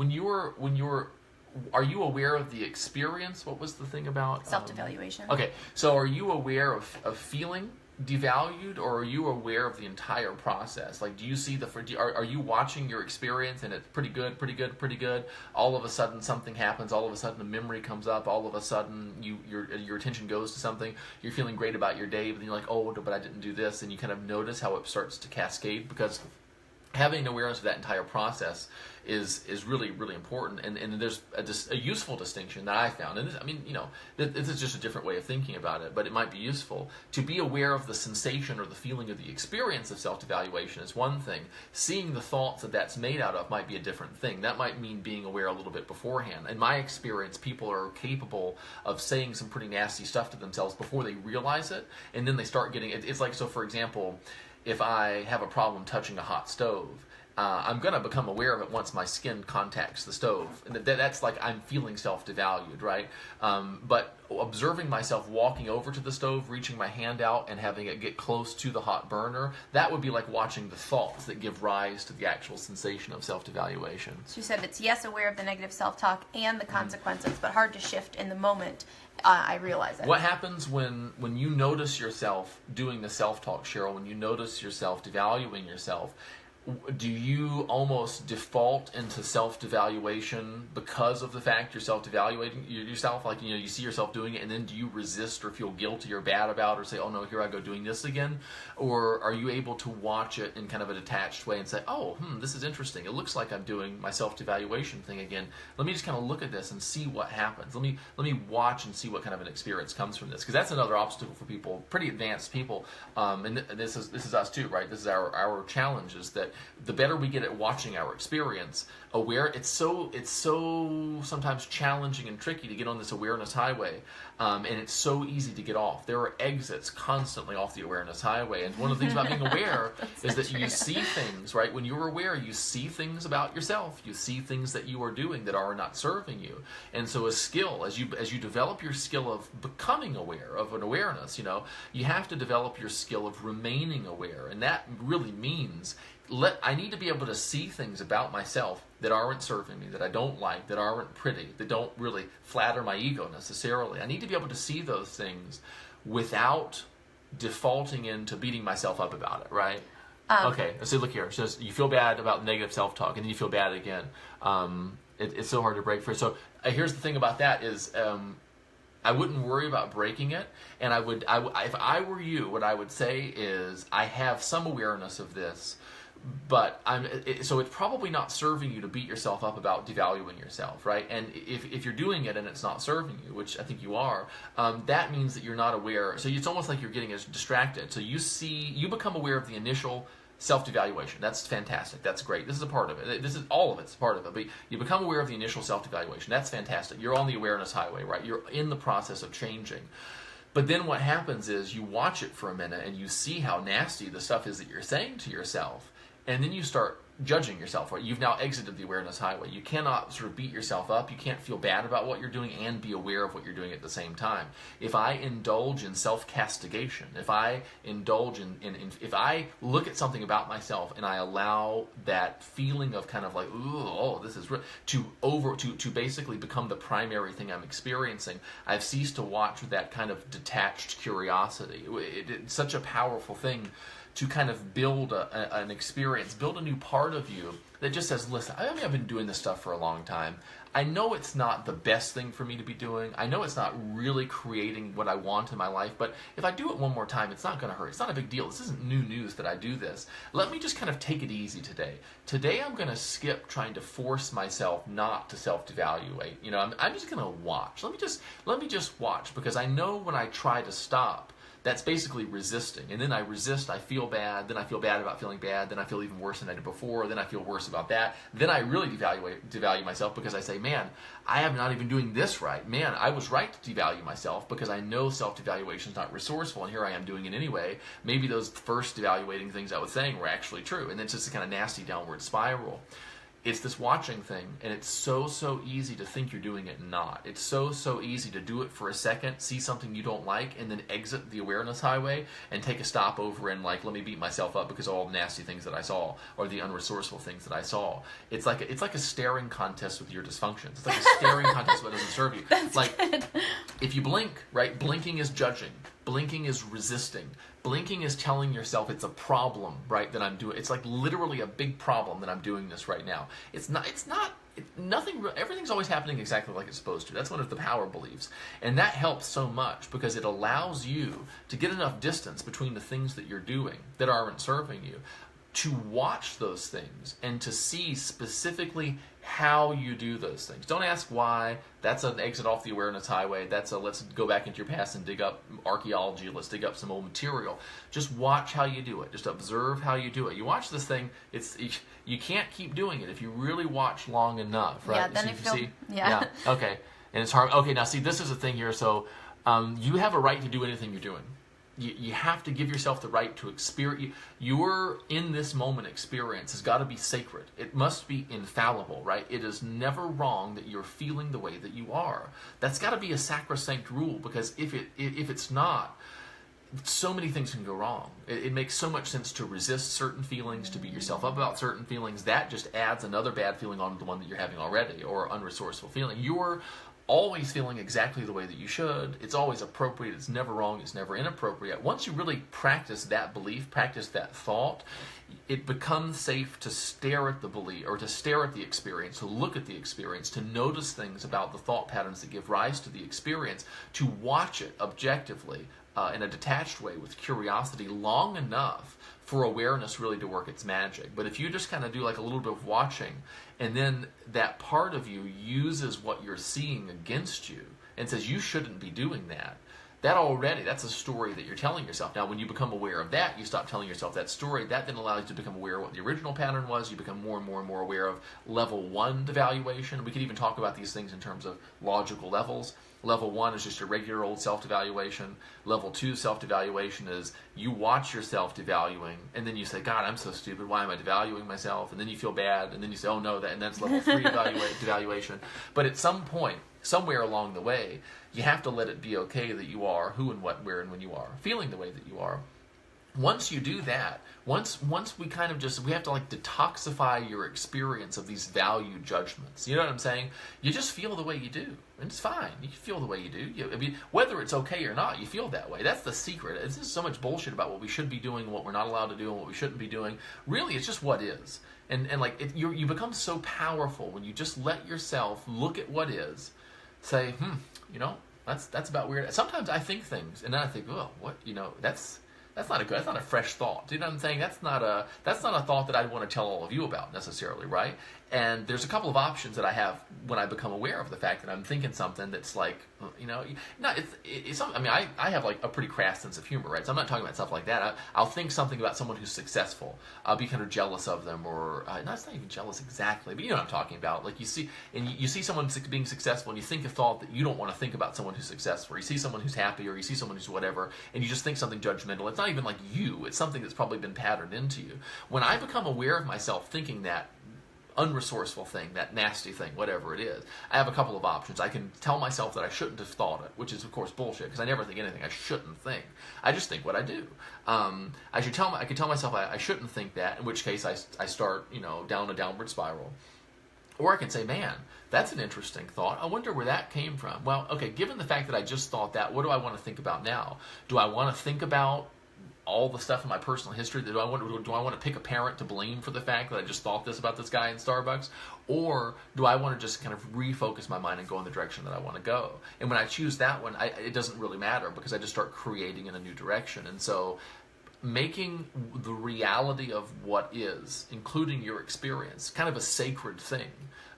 are you aware of the experience? What was the thing about? Self-devaluation. Okay, so are you aware of feeling devalued, or are you aware of the entire process? Like, do you see are you watching your experience and it's pretty good, all of a sudden something happens, all of a sudden a memory comes up, all of a sudden your attention goes to something, you're feeling great about your day, but then you're like, oh, but I didn't do this, and you kind of notice how it starts to cascade, because having awareness of that entire process is really, really important, and there's a useful distinction that I found, and this is just a different way of thinking about it, but it might be useful to be aware of the sensation or the feeling of the experience of self-devaluation is one thing. Seeing the thoughts that's made out of might be a different thing. That might mean being aware a little bit beforehand. In my experience, people are capable of saying some pretty nasty stuff to themselves before they realize it, and then they start getting it. It's like, so for example, if I have a problem touching a hot stove, I'm going to become aware of it once my skin contacts the stove. And that's like I'm feeling self-devalued, right? But observing myself walking over to the stove, reaching my hand out, and having it get close to the hot burner, that would be like watching the thoughts that give rise to the actual sensation of self-devaluation. So you said it's, yes, aware of the negative self-talk and the consequences, but hard to shift in the moment. I realize it. What happens when you notice yourself doing the self-talk, Cheryl, when you notice yourself devaluing yourself? Do you almost default into self-devaluation because of the fact you're self-devaluating yourself? Like, you see yourself doing it, and then do you resist or feel guilty or bad about it, or say, oh no, here I go doing this again? Or are you able to watch it in kind of a detached way and say, oh, this is interesting. It looks like I'm doing my self-devaluation thing again. Let me just kind of look at this and see what happens. Let me watch and see what kind of an experience comes from this. Because that's another obstacle for people, pretty advanced people. And this is us too, right? This is our challenge, is that the better we get at watching our experience, it's so sometimes challenging and tricky to get on this awareness highway, and it's so easy to get off. There are exits constantly off the awareness highway, and one of the things about being aware is that you see things, right? When you're aware, you see things about yourself. You see things that you are doing that are not serving you. And so a skill, as you develop your skill of becoming aware of an awareness, you have to develop your skill of remaining aware, and that really means I need to be able to see things about myself that aren't serving me, that I don't like, that aren't pretty, that don't really flatter my ego necessarily. I need to be able to see those things without defaulting into beating myself up about it, right? Okay, so look here. So you feel bad about negative self-talk, and then you feel bad again. It's so hard to break free. So here's the thing about that is, I wouldn't worry about breaking it, and if I were you, what I would say is, I have some awareness of this, but so it's probably not serving you to beat yourself up about devaluing yourself, right? And if you're doing it and it's not serving you, which I think you are, that means that you're not aware. So it's almost like you're getting distracted. So you become aware of the initial self-devaluation. That's fantastic. That's great. This is a part of it. This is all of it's a part of it. But you become aware of the initial self-devaluation. That's fantastic. You're on the awareness highway, right? You're in the process of changing. But then what happens is you watch it for a minute and you see how nasty the stuff is that you're saying to yourself, and then you start judging yourself. Right? You've now exited the awareness highway. You cannot sort of beat yourself up. You can't feel bad about what you're doing and be aware of what you're doing at the same time. If I indulge in self-castigation, if I indulge if I look at something about myself and I allow that feeling of kind of like, ooh, oh, this is to basically become the primary thing I'm experiencing, I've ceased to watch with that kind of detached curiosity. It's such a powerful thing to kind of build an experience, build a new part of you that just says, listen, I've been doing this stuff for a long time. I know it's not the best thing for me to be doing. I know it's not really creating what I want in my life, but if I do it one more time, it's not going to hurt. It's not a big deal. This isn't new news that I do this. Let me just kind of take it easy today. Today I'm going to skip trying to force myself not to self-devaluate. I'm just going to watch. Let me just watch, because I know when I try to stop, that's basically resisting. And then I resist, I feel bad, then I feel bad about feeling bad, then I feel even worse than I did before, then I feel worse about that. Then I really devalue myself, because I say, man, I am not even doing this right. Man, I was right to devalue myself, because I know self-devaluation is not resourceful, and here I am doing it anyway. Maybe those first devaluating things I was saying were actually true, and then it's just a kind of nasty downward spiral. It's this watching thing, and it's so easy to think you're doing it and not. It's so easy to do it for a second, see something you don't like, and then exit the awareness highway and take a stop over and let me beat myself up because of all the nasty things that I saw, or the unresourceful things that I saw. It's like a staring contest with your dysfunctions. It's like a staring contest with what doesn't serve you. That's good. If you blink, right? Blinking is judging. Blinking is resisting. Blinking is telling yourself it's a problem, right, that I'm doing. It's like literally a big problem that I'm doing this right now. Everything's always happening exactly like it's supposed to. That's one of the power beliefs. And that helps so much, because it allows you to get enough distance between the things that you're doing that aren't serving you, to watch those things and to see specifically how you do those things. Don't ask why. That's an exit off the awareness highway. That's a let's go back into your past and dig up archaeology. Let's dig up some old material. Just watch how you do it. Just observe how you do it. You watch this thing, you can't keep doing it if you really watch long enough, right? Yeah, then if you'll, Yeah. Okay. And it's hard. Okay, now see, this is the thing here. So you have a right to do anything you're doing. You have to give yourself the right to experience. Your in this moment experience has got to be sacred. It must be infallible, right? It is never wrong that you're feeling the way that you are. That's got to be a sacrosanct rule, because if it's not, so many things can go wrong. It makes so much sense to resist certain feelings, to beat yourself up about certain feelings. That just adds another bad feeling on the one that you're having already, or unresourceful feeling. You're always feeling exactly the way that you should. It's always appropriate. It's never wrong. It's never inappropriate. Once you really practice that belief, practice that thought, it becomes safe to stare at the belief, or to stare at the experience, to look at the experience, to notice things about the thought patterns that give rise to the experience, to watch it objectively in a detached way with curiosity long enough for awareness really to work its magic. But if you just kind of do like a little bit of watching, and then that part of you uses what you're seeing against you and says you shouldn't be doing that, that's a story that you're telling yourself. Now, when you become aware of that, you stop telling yourself that story. That then allows you to become aware of what the original pattern was. You become more and more and more aware of level 1 devaluation. We could even talk about these things in terms of logical levels. Level 1 is just your regular old self-devaluation. Level 2 self-devaluation is you watch yourself devaluing, and then you say, God, I'm so stupid. Why am I devaluing myself? And then you feel bad, and then you say, oh no, and that's level 3 devaluation. But at some point, somewhere along the way, you have to let it be okay that you are who and what, where, and when you are, feeling the way that you are. Once you do that, once we kind of we have to detoxify your experience of these value judgments. You know what I'm saying? You just feel the way you do, and it's fine. You feel the way you do. Whether it's okay or not, you feel that way. That's the secret. It's just so much bullshit about what we should be doing, what we're not allowed to do, and what we shouldn't be doing. Really, it's just what is. And you become so powerful when you just let yourself look at what is, say, that's about weird. Sometimes I think things, and then I think, oh, what, That's not a fresh thought. Do you know what I'm saying? That's not a thought that I'd want to tell all of you about necessarily, right? And there's a couple of options that I have when I become aware of the fact that I'm thinking something that's like, it's something. I mean, I have like a pretty crass sense of humor, right? So I'm not talking about stuff like that. I'll think something about someone who's successful. I'll be kind of jealous of them, or no, it's not even jealous exactly, but you know what I'm talking about. Like you see someone being successful, and you think a thought that you don't want to think about someone who's successful. Or you see someone who's happy, or you see someone who's whatever, and you just think something judgmental. It's not even like you. It's something that's probably been patterned into you. When I become aware of myself thinking that unresourceful thing, that nasty thing, whatever it is, I have a couple of options. I can tell myself that I shouldn't have thought it, which is of course bullshit, because I never think anything I shouldn't think. I just think what I do. I could tell myself I shouldn't think that, in which case I start down a downward spiral. Or I can say, man, that's an interesting thought. I wonder where that came from. Well, okay, given the fact that I just thought that, what do I want to think about now? Do I want to think about all the stuff in my personal history? Do I want to pick a parent to blame for the fact that I just thought this about this guy in Starbucks? Or do I want to just kind of refocus my mind and go in the direction that I want to go? And when I choose that one, it doesn't really matter, because I just start creating in a new direction. And so making the reality of what is, including your experience, kind of a sacred thing,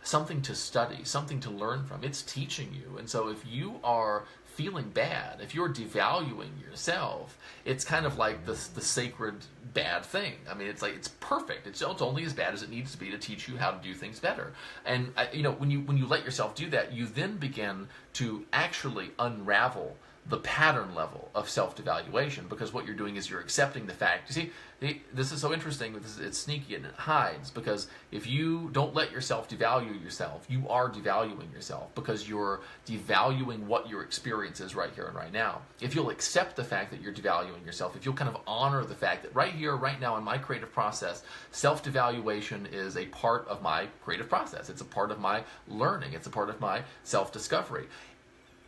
something to study, something to learn from. It's teaching you. And so if you are feeling bad, if you're devaluing yourself, it's kind of like the sacred bad thing. I mean, it's like, it's perfect. It's only as bad as it needs to be to teach you how to do things better. And when you let yourself do that, you then begin to actually unravel the pattern level of self-devaluation, because what you're doing is you're accepting the fact. You see, this is so interesting. It's sneaky and it hides, because if you don't let yourself devalue yourself, you are devaluing yourself, because you're devaluing what your experience is right here and right now. If you'll accept the fact that you're devaluing yourself, if you'll kind of honor the fact that right here, right now in my creative process, self-devaluation is a part of my creative process. It's a part of my learning. It's a part of my self-discovery.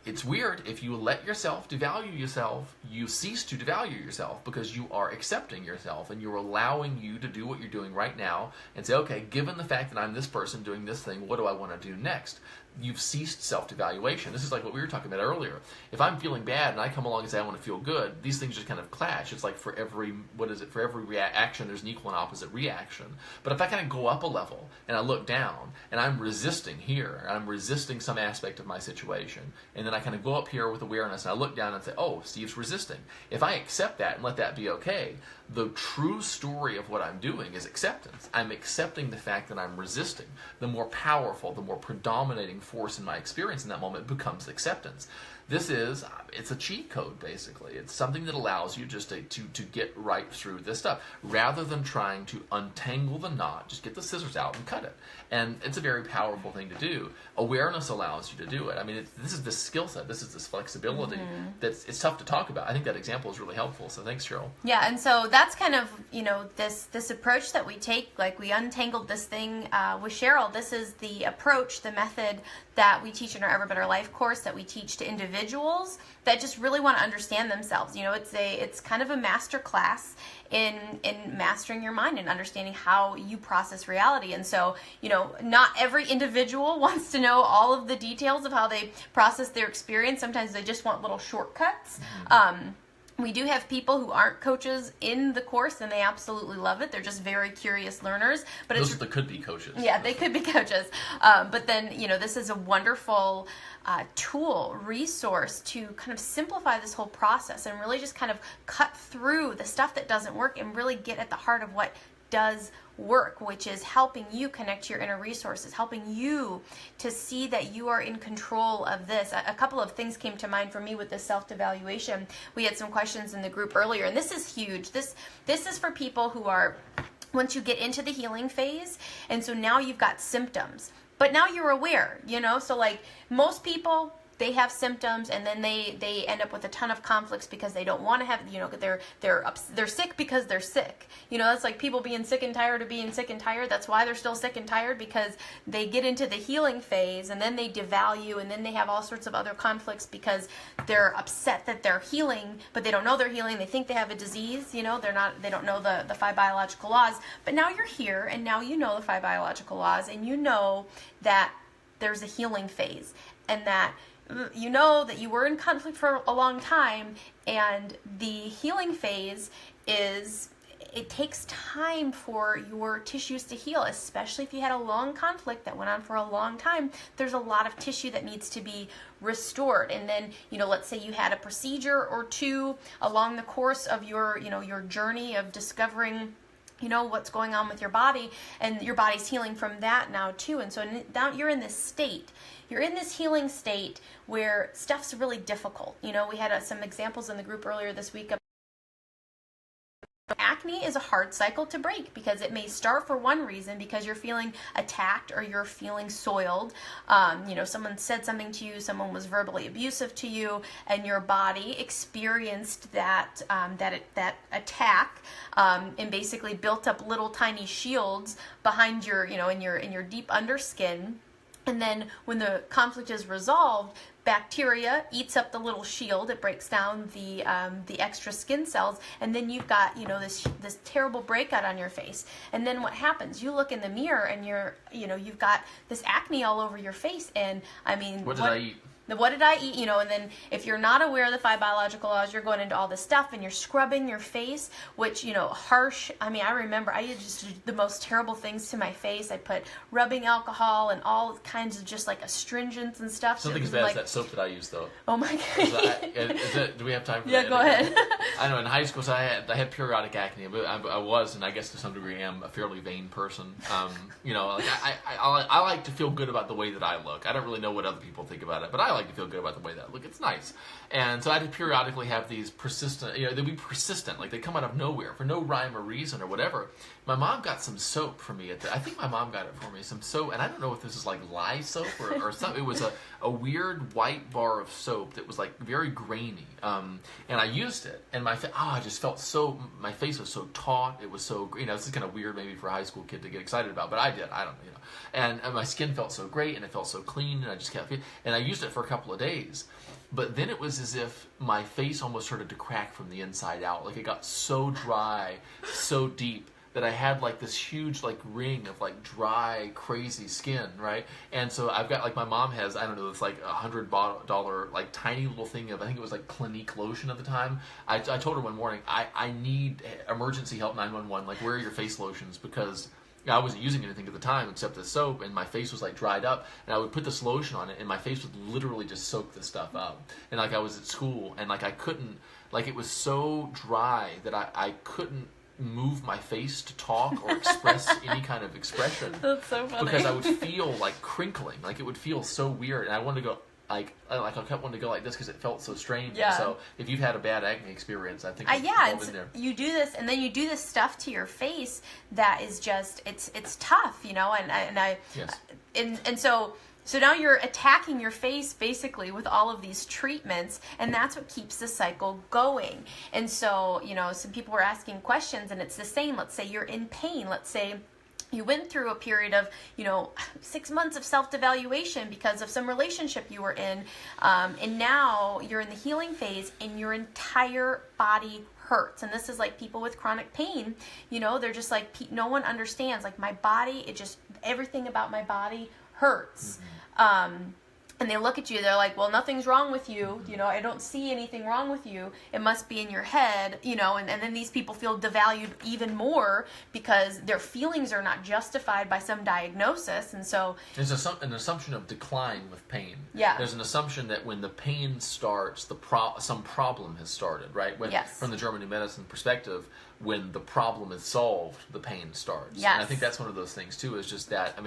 It's weird, if you let yourself devalue yourself, you cease to devalue yourself, because you are accepting yourself and you're allowing you to do what you're doing right now and say, okay, given the fact that I'm this person doing this thing, what do I want to do next? You've ceased self-devaluation. This is like what we were talking about earlier. If I'm feeling bad and I come along and say I want to feel good, these things just kind of clash. It's like for every reaction, there's an equal and opposite reaction. But if I kind of go up a level and I look down and I'm resisting here, and I'm resisting some aspect of my situation, and then I kind of go up here with awareness and I look down and say, oh, Steve's resisting. If I accept that and let that be okay, the true story of what I'm doing is acceptance. I'm accepting the fact that I'm resisting. The more powerful, the more predominating force in my experience in that moment becomes acceptance. It's a cheat code, basically. It's something that allows you just to get right through this stuff. Rather than trying to untangle the knot, just get the scissors out and cut it. And it's a very powerful thing to do. Awareness allows you to do it. I mean, this is this skill set. This is this flexibility. It's tough to talk about. I think that example is really helpful. So thanks, Cheryl. Yeah, and so that's kind of, this approach that we take. Like, we untangled this thing with Cheryl. This is the approach, the method that we teach in our Ever Better Life course, that we teach to individuals that just really want to understand themselves. It's kind of a master class in mastering your mind and understanding how you process reality. And so, not every individual wants to know all of the details of how they process their experience. Sometimes they just want little shortcuts. We do have people who aren't coaches in the course, and they absolutely love it. They're just very curious learners. But those could be coaches. Yeah, they could be coaches. But then, this is a wonderful tool, resource to kind of simplify this whole process and really just kind of cut through the stuff that doesn't work and really get at the heart of what does work, which is helping you connect to your inner resources, helping you to see that you are in control of this. A couple of things came to mind for me with this self-devaluation. We had some questions in the group earlier, and this is huge. This is for people who are, once you get into the healing phase, and so now you've got symptoms, but now you're aware, so like most people, they have symptoms, and then they end up with a ton of conflicts because they don't want to have, they're sick because they're sick. That's like people being sick and tired of being sick and tired. That's why they're still sick and tired, because they get into the healing phase and then they devalue, and then they have all sorts of other conflicts because they're upset that they're healing, but they don't know they're healing. They think they have a disease. They don't know the 5 biological laws. But now you're here, and now you know the 5 biological laws, and you know that there's a healing phase, and that you know that you were in conflict for a long time, and the healing phase is, it takes time for your tissues to heal, especially if you had a long conflict that went on for a long time. There's a lot of tissue that needs to be restored. And then, let's say you had a procedure or two along the course of your, your journey of discovering what's going on with your body, and your body's healing from that now too. And so now you're in this state. You're in this healing state where stuff's really difficult. We had some examples in the group earlier this week. Acne is a hard cycle to break because it may start for one reason, because you're feeling attacked or you're feeling soiled. Someone said something to you, someone was verbally abusive to you, and your body experienced that attack, and basically built up little tiny shields behind your, in your deep underskin. And then when the conflict is resolved, bacteria eats up the little shield. It breaks down the extra skin cells, and then you've got this terrible breakout on your face. And then what happens? You look in the mirror, and you've got this acne all over your face. And I mean, what did I eat? What did I eat? And then if you're not aware of the 5 biological laws, you're going into all this stuff, and you're scrubbing your face, which, harsh. I mean, I remember I just did the most terrible things to my face. I put rubbing alcohol and all kinds of just like astringents and stuff. Something as bad as that soap that I use, though. Oh my God. Do we have time for that? that? Yeah, go ahead. I know in high school, so I had periodic acne, but I was, and I guess to some degree am, a fairly vain person. I like to feel good about the way that I look. I don't really know what other people think about it, but I like to feel good about the way that I look. It's nice. And so I had to periodically have these persistent, they'd be persistent, like they come out of nowhere for no rhyme or reason or whatever. My mom got some soap for me. I think my mom got it for me, some soap, and I don't know if this is like lye soap or something. It was a weird white bar of soap that was like very grainy. And I used it, and I just felt my face was so taut. It was so, this is kind of weird maybe for a high school kid to get excited about, but I did. I don't know, And my skin felt so great, and it felt so clean, and I just kept feeling, and I used it for a couple of days. But then it was as if my face almost started to crack from the inside out. Like it got so dry, so deep, that I had like this huge like ring of like dry, crazy skin, right? And so I've got, like, my mom has, I don't know, it's like $100 like tiny little thing of, I think it was like Clinique lotion at the time. I told her one morning, I need emergency help 911, like, where are your face lotions? Because I wasn't using anything at the time except the soap, and my face was like dried up, and I would put this lotion on it, and my face would literally just soak this stuff up. And like I was at school, and like I couldn't, like it was so dry that I couldn't move my face to talk or express any kind of expression. That's so funny. Because I would feel like crinkling, like it would feel so weird, and I wanted to go I kept wanting to go like this because it felt so strange. Yeah. So if you've had a bad acne experience, I think yeah, all been there. You do this, and then you do this stuff to your face that is just it's tough, Yes. and so now you're attacking your face basically with all of these treatments, and that's what keeps the cycle going. And so, some people were asking questions, and it's the same. Let's say you're in pain. Let's say you went through a period of, 6 months of self-devaluation because of some relationship you were in, and now you're in the healing phase, and your entire body hurts. And this is like people with chronic pain, they're just like, no one understands. Like, my body, everything about my body hurts. Mm-hmm. And they look at you, they're like, well, nothing's wrong with you. I don't see anything wrong with you. It must be in your head, and then these people feel devalued even more because their feelings are not justified by some diagnosis. And so there's an assumption of decline with pain. Yeah. There's an assumption that when the pain starts, some problem has started, right? Yes. From the German New Medicine perspective, when the problem is solved, the pain starts. Yes. And I think that's one of those things, too, is just that,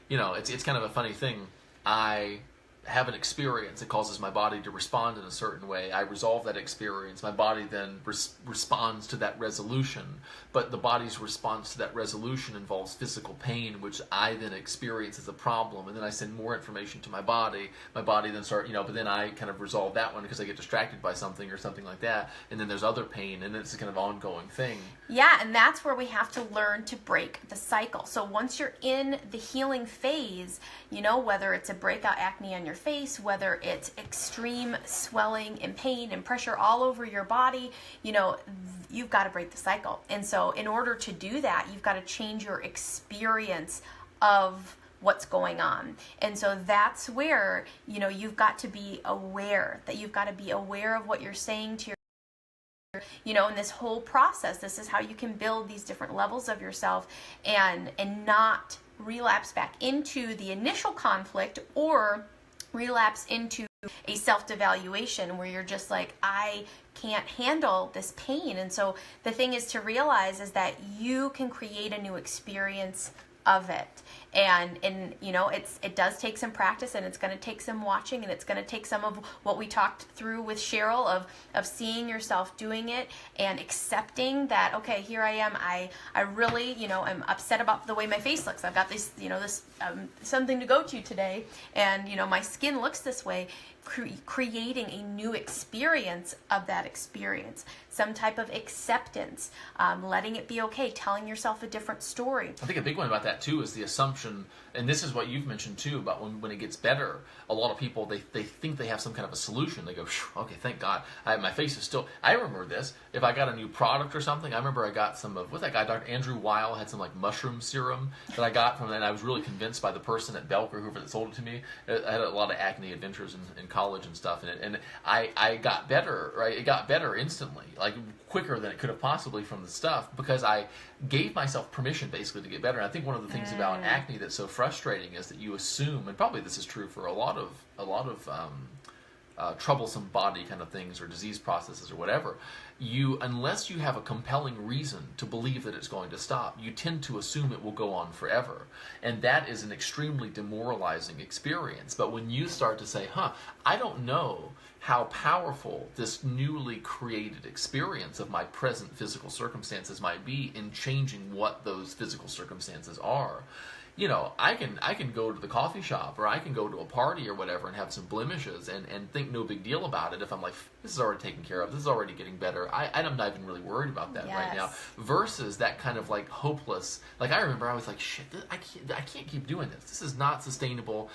it's kind of a funny thing. I have an experience that causes my body to respond in a certain way. I resolve that experience. My body then responds to that resolution. But the body's response to that resolution involves physical pain, which I then experience as a problem. And then I send more information to my body. My body then but then I kind of resolve that one because I get distracted by something or something like that. And then there's other pain, and it's a kind of ongoing thing. Yeah, and that's where we have to learn to break the cycle. So once you're in the healing phase, whether it's a breakout acne on your face, whether it's extreme swelling and pain and pressure all over your body, you've got to break the cycle. And so in order to do that, you've got to change your experience of what's going on. And so that's where, you've got to be aware, that you've got to be aware of what you're saying to in this whole process. This is how you can build these different levels of yourself and not relapse back into the initial conflict or relapse into a self-devaluation where you're just like, I can't handle this pain. And so the thing is to realize is that you can create a new experience of it. And it does take some practice, and it's going to take some watching, and it's going to take some of what we talked through with Cheryl of seeing yourself doing it and accepting that, okay, here I am. I really, am upset about the way my face looks. I've got this, something to go to today, and, my skin looks this way. Creating a new experience of that experience, some type of acceptance, letting it be okay, telling yourself a different story. I think a big one about that too is the assumption, and this is what you've mentioned too, about when it gets better, a lot of people, they think they have some kind of a solution. They go, okay, thank God, my face is still, I remember this, if I got a new product or something, I remember I got some of, what's that guy, Dr. Andrew Weil had some like mushroom serum that I got from, and I was really convinced by the person at Belk or whoever that sold it to me. I had a lot of acne adventures in college and stuff, and I got better, right? It got better instantly, like quicker than it could have possibly from the stuff, because I gave myself permission basically to get better. And I think one of the things about acne that's so frustrating is that you assume, and probably this is true for a lot of troublesome body kind of things or disease processes or whatever, unless you have a compelling reason to believe that it's going to stop, you tend to assume it will go on forever. And that is an extremely demoralizing experience. But when you start to say, I don't know how powerful this newly created experience of my present physical circumstances might be in changing what those physical circumstances are. I can go to the coffee shop, or I can go to a party or whatever and have some blemishes and think no big deal about it if I'm like, this is already taken care of, this is already getting better, I'm not even really worried about that right now, versus that kind of like hopeless, like I remember I was like, shit, I can't keep doing this is not sustainable,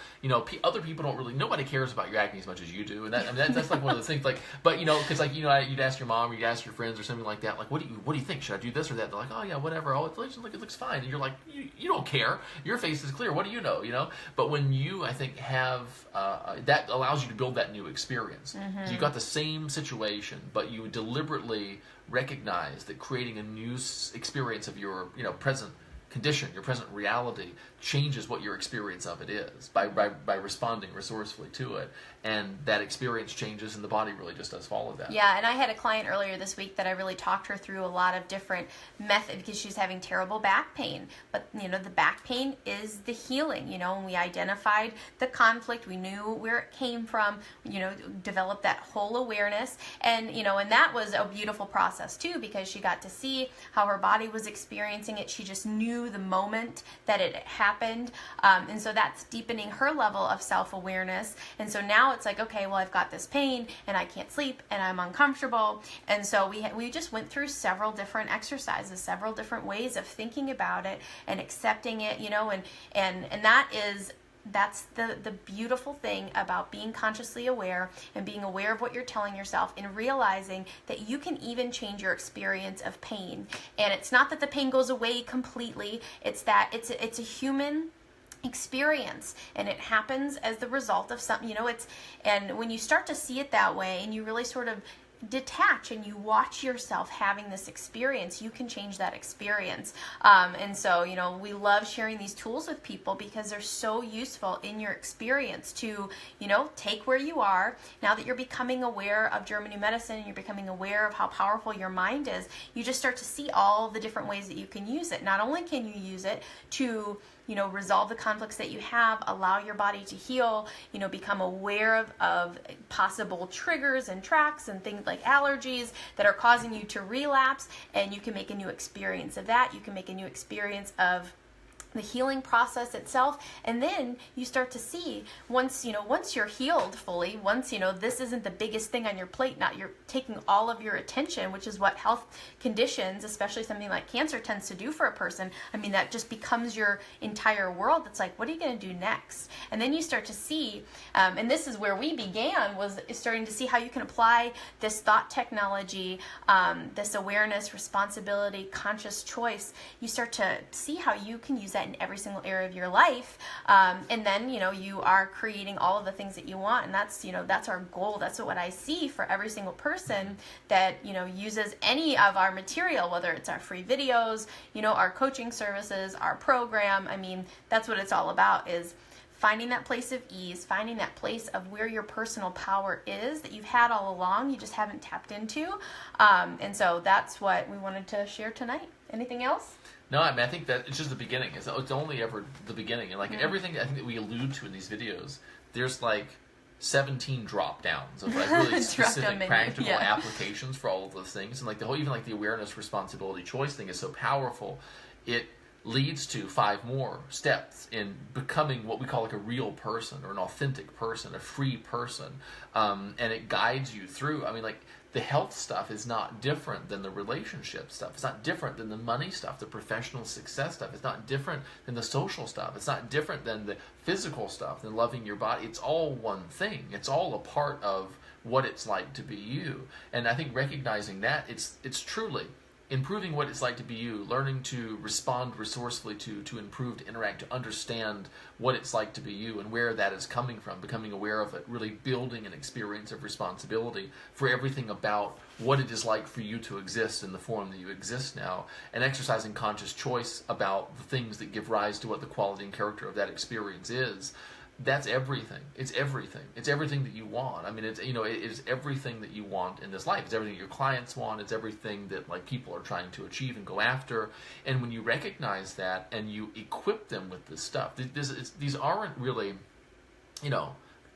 other people don't really, nobody cares about your acne as much as you do, and that's like one of those things, like, but because like, you'd ask your mom or you'd ask your friends or something like that, like, what do you think, should I do this or that? They're like, oh yeah, whatever, it looks fine, and you're like, you don't care, your face is clear, what do you know, But when you, I think, have, that allows you to build that new experience. So you got the same situation, but you deliberately recognize that creating a new experience of your, present condition, your present reality, changes what your experience of it is by responding resourcefully to it. And that experience changes, and the body really just does follow that. Yeah, and I had a client earlier this week that I really talked her through a lot of different methods because she's having terrible back pain. But, the back pain is the healing, and we identified the conflict. We knew where it came from, developed that whole awareness. And, and that was a beautiful process too, because she got to see how her body was experiencing it. She just knew the moment that it happened. And so that's deepening her level of self-awareness. And so now it's like, okay, well, I've got this pain and I can't sleep and I'm uncomfortable. And so we just went through several different exercises, several different ways of thinking about it and accepting it, and that's the beautiful thing about being consciously aware and being aware of what you're telling yourself and realizing that you can even change your experience of pain. And it's not that the pain goes away completely. It's that it's a human experience, and it happens as the result of something, and when you start to see it that way and you really sort of detach and you watch yourself having this experience, you can change that experience. And so, we love sharing these tools with people because they're so useful in your experience to, take where you are. Now that you're becoming aware of German new medicine and you're becoming aware of how powerful your mind is, you just start to see all the different ways that you can use it. Not only can you use it to resolve the conflicts that you have, allow your body to heal, become aware of possible triggers and tracks and things like allergies that are causing you to relapse, and you can make a new experience of that. You can make a new experience of the healing process itself, and then you start to see once you're healed fully, once this isn't the biggest thing on your plate, not you're taking all of your attention, which is what health conditions, especially something like cancer, tends to do for a person. I mean, that just becomes your entire world. It's like, what are you going to do next? And then you start to see, and this is where we began, was starting to see how you can apply this thought technology, this awareness, responsibility, conscious choice. You start to see how you can use that mindset in every single area of your life. And then, you are creating all of the things that you want. And that's our goal. That's what I see for every single person that, uses any of our material, whether it's our free videos, our coaching services, our program. I mean, that's what it's all about, is finding that place of ease, finding that place of where your personal power is that you've had all along, you just haven't tapped into. And so that's what we wanted to share tonight. Anything else? No, I mean, I think that it's just the beginning. It's only ever the beginning. And everything I think that we allude to in these videos, there's 17 drop downs of really specific practical applications for all of those things. And the whole, even the awareness, responsibility, choice thing is so powerful. It leads to 5 more steps in becoming what we call a real person, or an authentic person, a free person. And it guides you through. I mean, the health stuff is not different than the relationship stuff. It's not different than the money stuff, the professional success stuff. It's not different than the social stuff. It's not different than the physical stuff, than loving your body. It's all one thing. It's all a part of what it's like to be you. And I think recognizing that, it's truly improving what it's like to be you, learning to respond resourcefully to improve, to interact, to understand what it's like to be you and where that is coming from, becoming aware of it, really building an experience of responsibility for everything about what it is like for you to exist in the form that you exist now, and exercising conscious choice about the things that give rise to what the quality and character of that experience is. That's everything. It's everything. It's everything that you want. I mean, it is everything that you want in this life. It's everything your clients want. It's everything that people are trying to achieve and go after. And when you recognize that and you equip them with this stuff, these aren't really,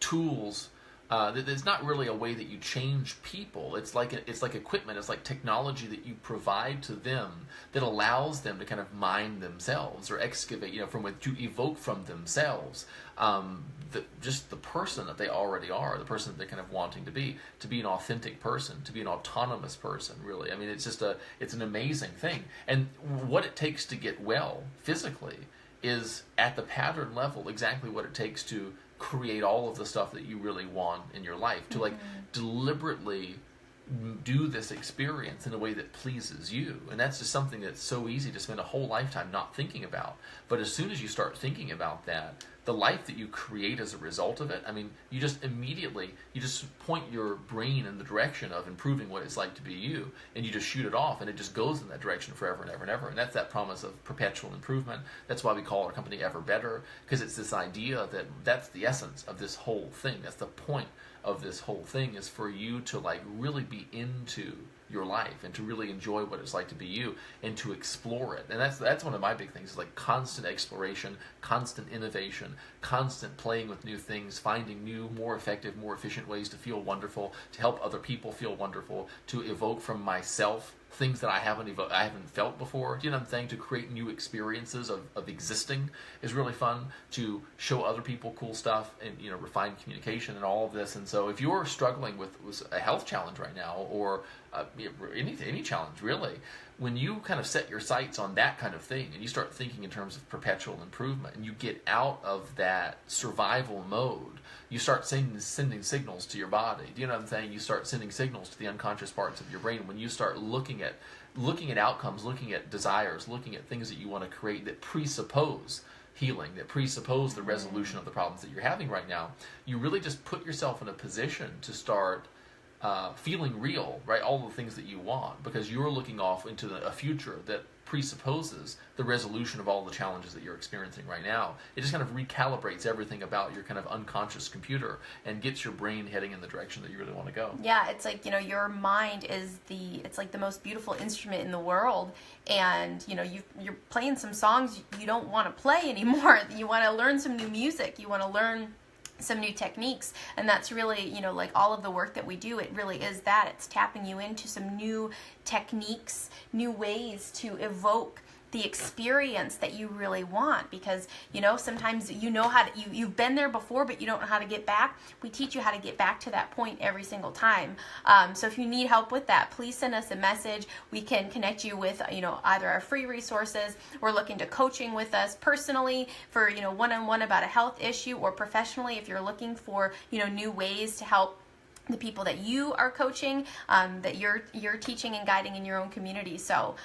tools. It's not really a way that you change people. It's like equipment. It's like technology that you provide to them that allows them to kind of mind themselves, or excavate, to evoke from themselves just the person that they already are, the person that they're kind of wanting to be an authentic person, to be an autonomous person. Really, I mean, it's an amazing thing. And what it takes to get well physically is at the pattern level exactly what it takes to create all of the stuff that you really want in your life, to deliberately do this experience in a way that pleases you. And that's just something that's so easy to spend a whole lifetime not thinking about. But as soon as you start thinking about that, the life that you create as a result of it, I mean, you just point your brain in the direction of improving what it's like to be you, and you just shoot it off, and it just goes in that direction forever and ever and ever. And that's that promise of perpetual improvement. That's why we call our company Ever Better, because it's this idea that that's the essence of this whole thing. That's the point of this whole thing, is for you to really be into your life and to really enjoy what it's like to be you and to explore it. And that's one of my big things, is constant exploration, constant innovation, constant playing with new things, finding new, more effective, more efficient ways to feel wonderful, to help other people feel wonderful, to evoke from myself things that I haven't felt before. Do you know what I'm saying? To create new experiences of existing is really fun. To show other people cool stuff, and refine communication and all of this. And so if you're struggling with a health challenge right now, or any challenge really, when you kind of set your sights on that kind of thing and you start thinking in terms of perpetual improvement, and you get out of that survival mode, you start sending signals to your body. Do you know what I'm saying? You start sending signals to the unconscious parts of your brain when you start looking at outcomes, looking at desires, looking at things that you want to create that presuppose healing, that presuppose the resolution of the problems that you're having right now. You really just put yourself in a position to start feeling real, right? All the things that you want, because you're looking off into a future that presupposes the resolution of all the challenges that you're experiencing right now. It just kind of recalibrates everything about your kind of unconscious computer and gets your brain heading in the direction that you really want to go. Yeah, it's your mind is it's the most beautiful instrument in the world, and you're playing some songs you don't want to play anymore. You want to learn some new music. You want to learn some new techniques, and that's really all of the work that we do, it really is that. It's tapping you into some new techniques, new ways to evoke the experience that you really want, because sometimes you've been there before, but you don't know how to get back. We teach you how to get back to that point every single time. So if you need help with that, please send us a message. We can connect you with either our free resources, or look into coaching with us personally for one-on-one about a health issue, or professionally if you're looking for new ways to help the people that you are coaching, that you're teaching and guiding in your own community. So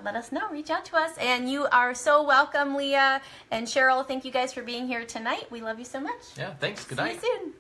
let us know, reach out to us. And you are so welcome, Leah and Cheryl. Thank you guys for being here tonight. We love you so much. Yeah, thanks. Good night. See you soon.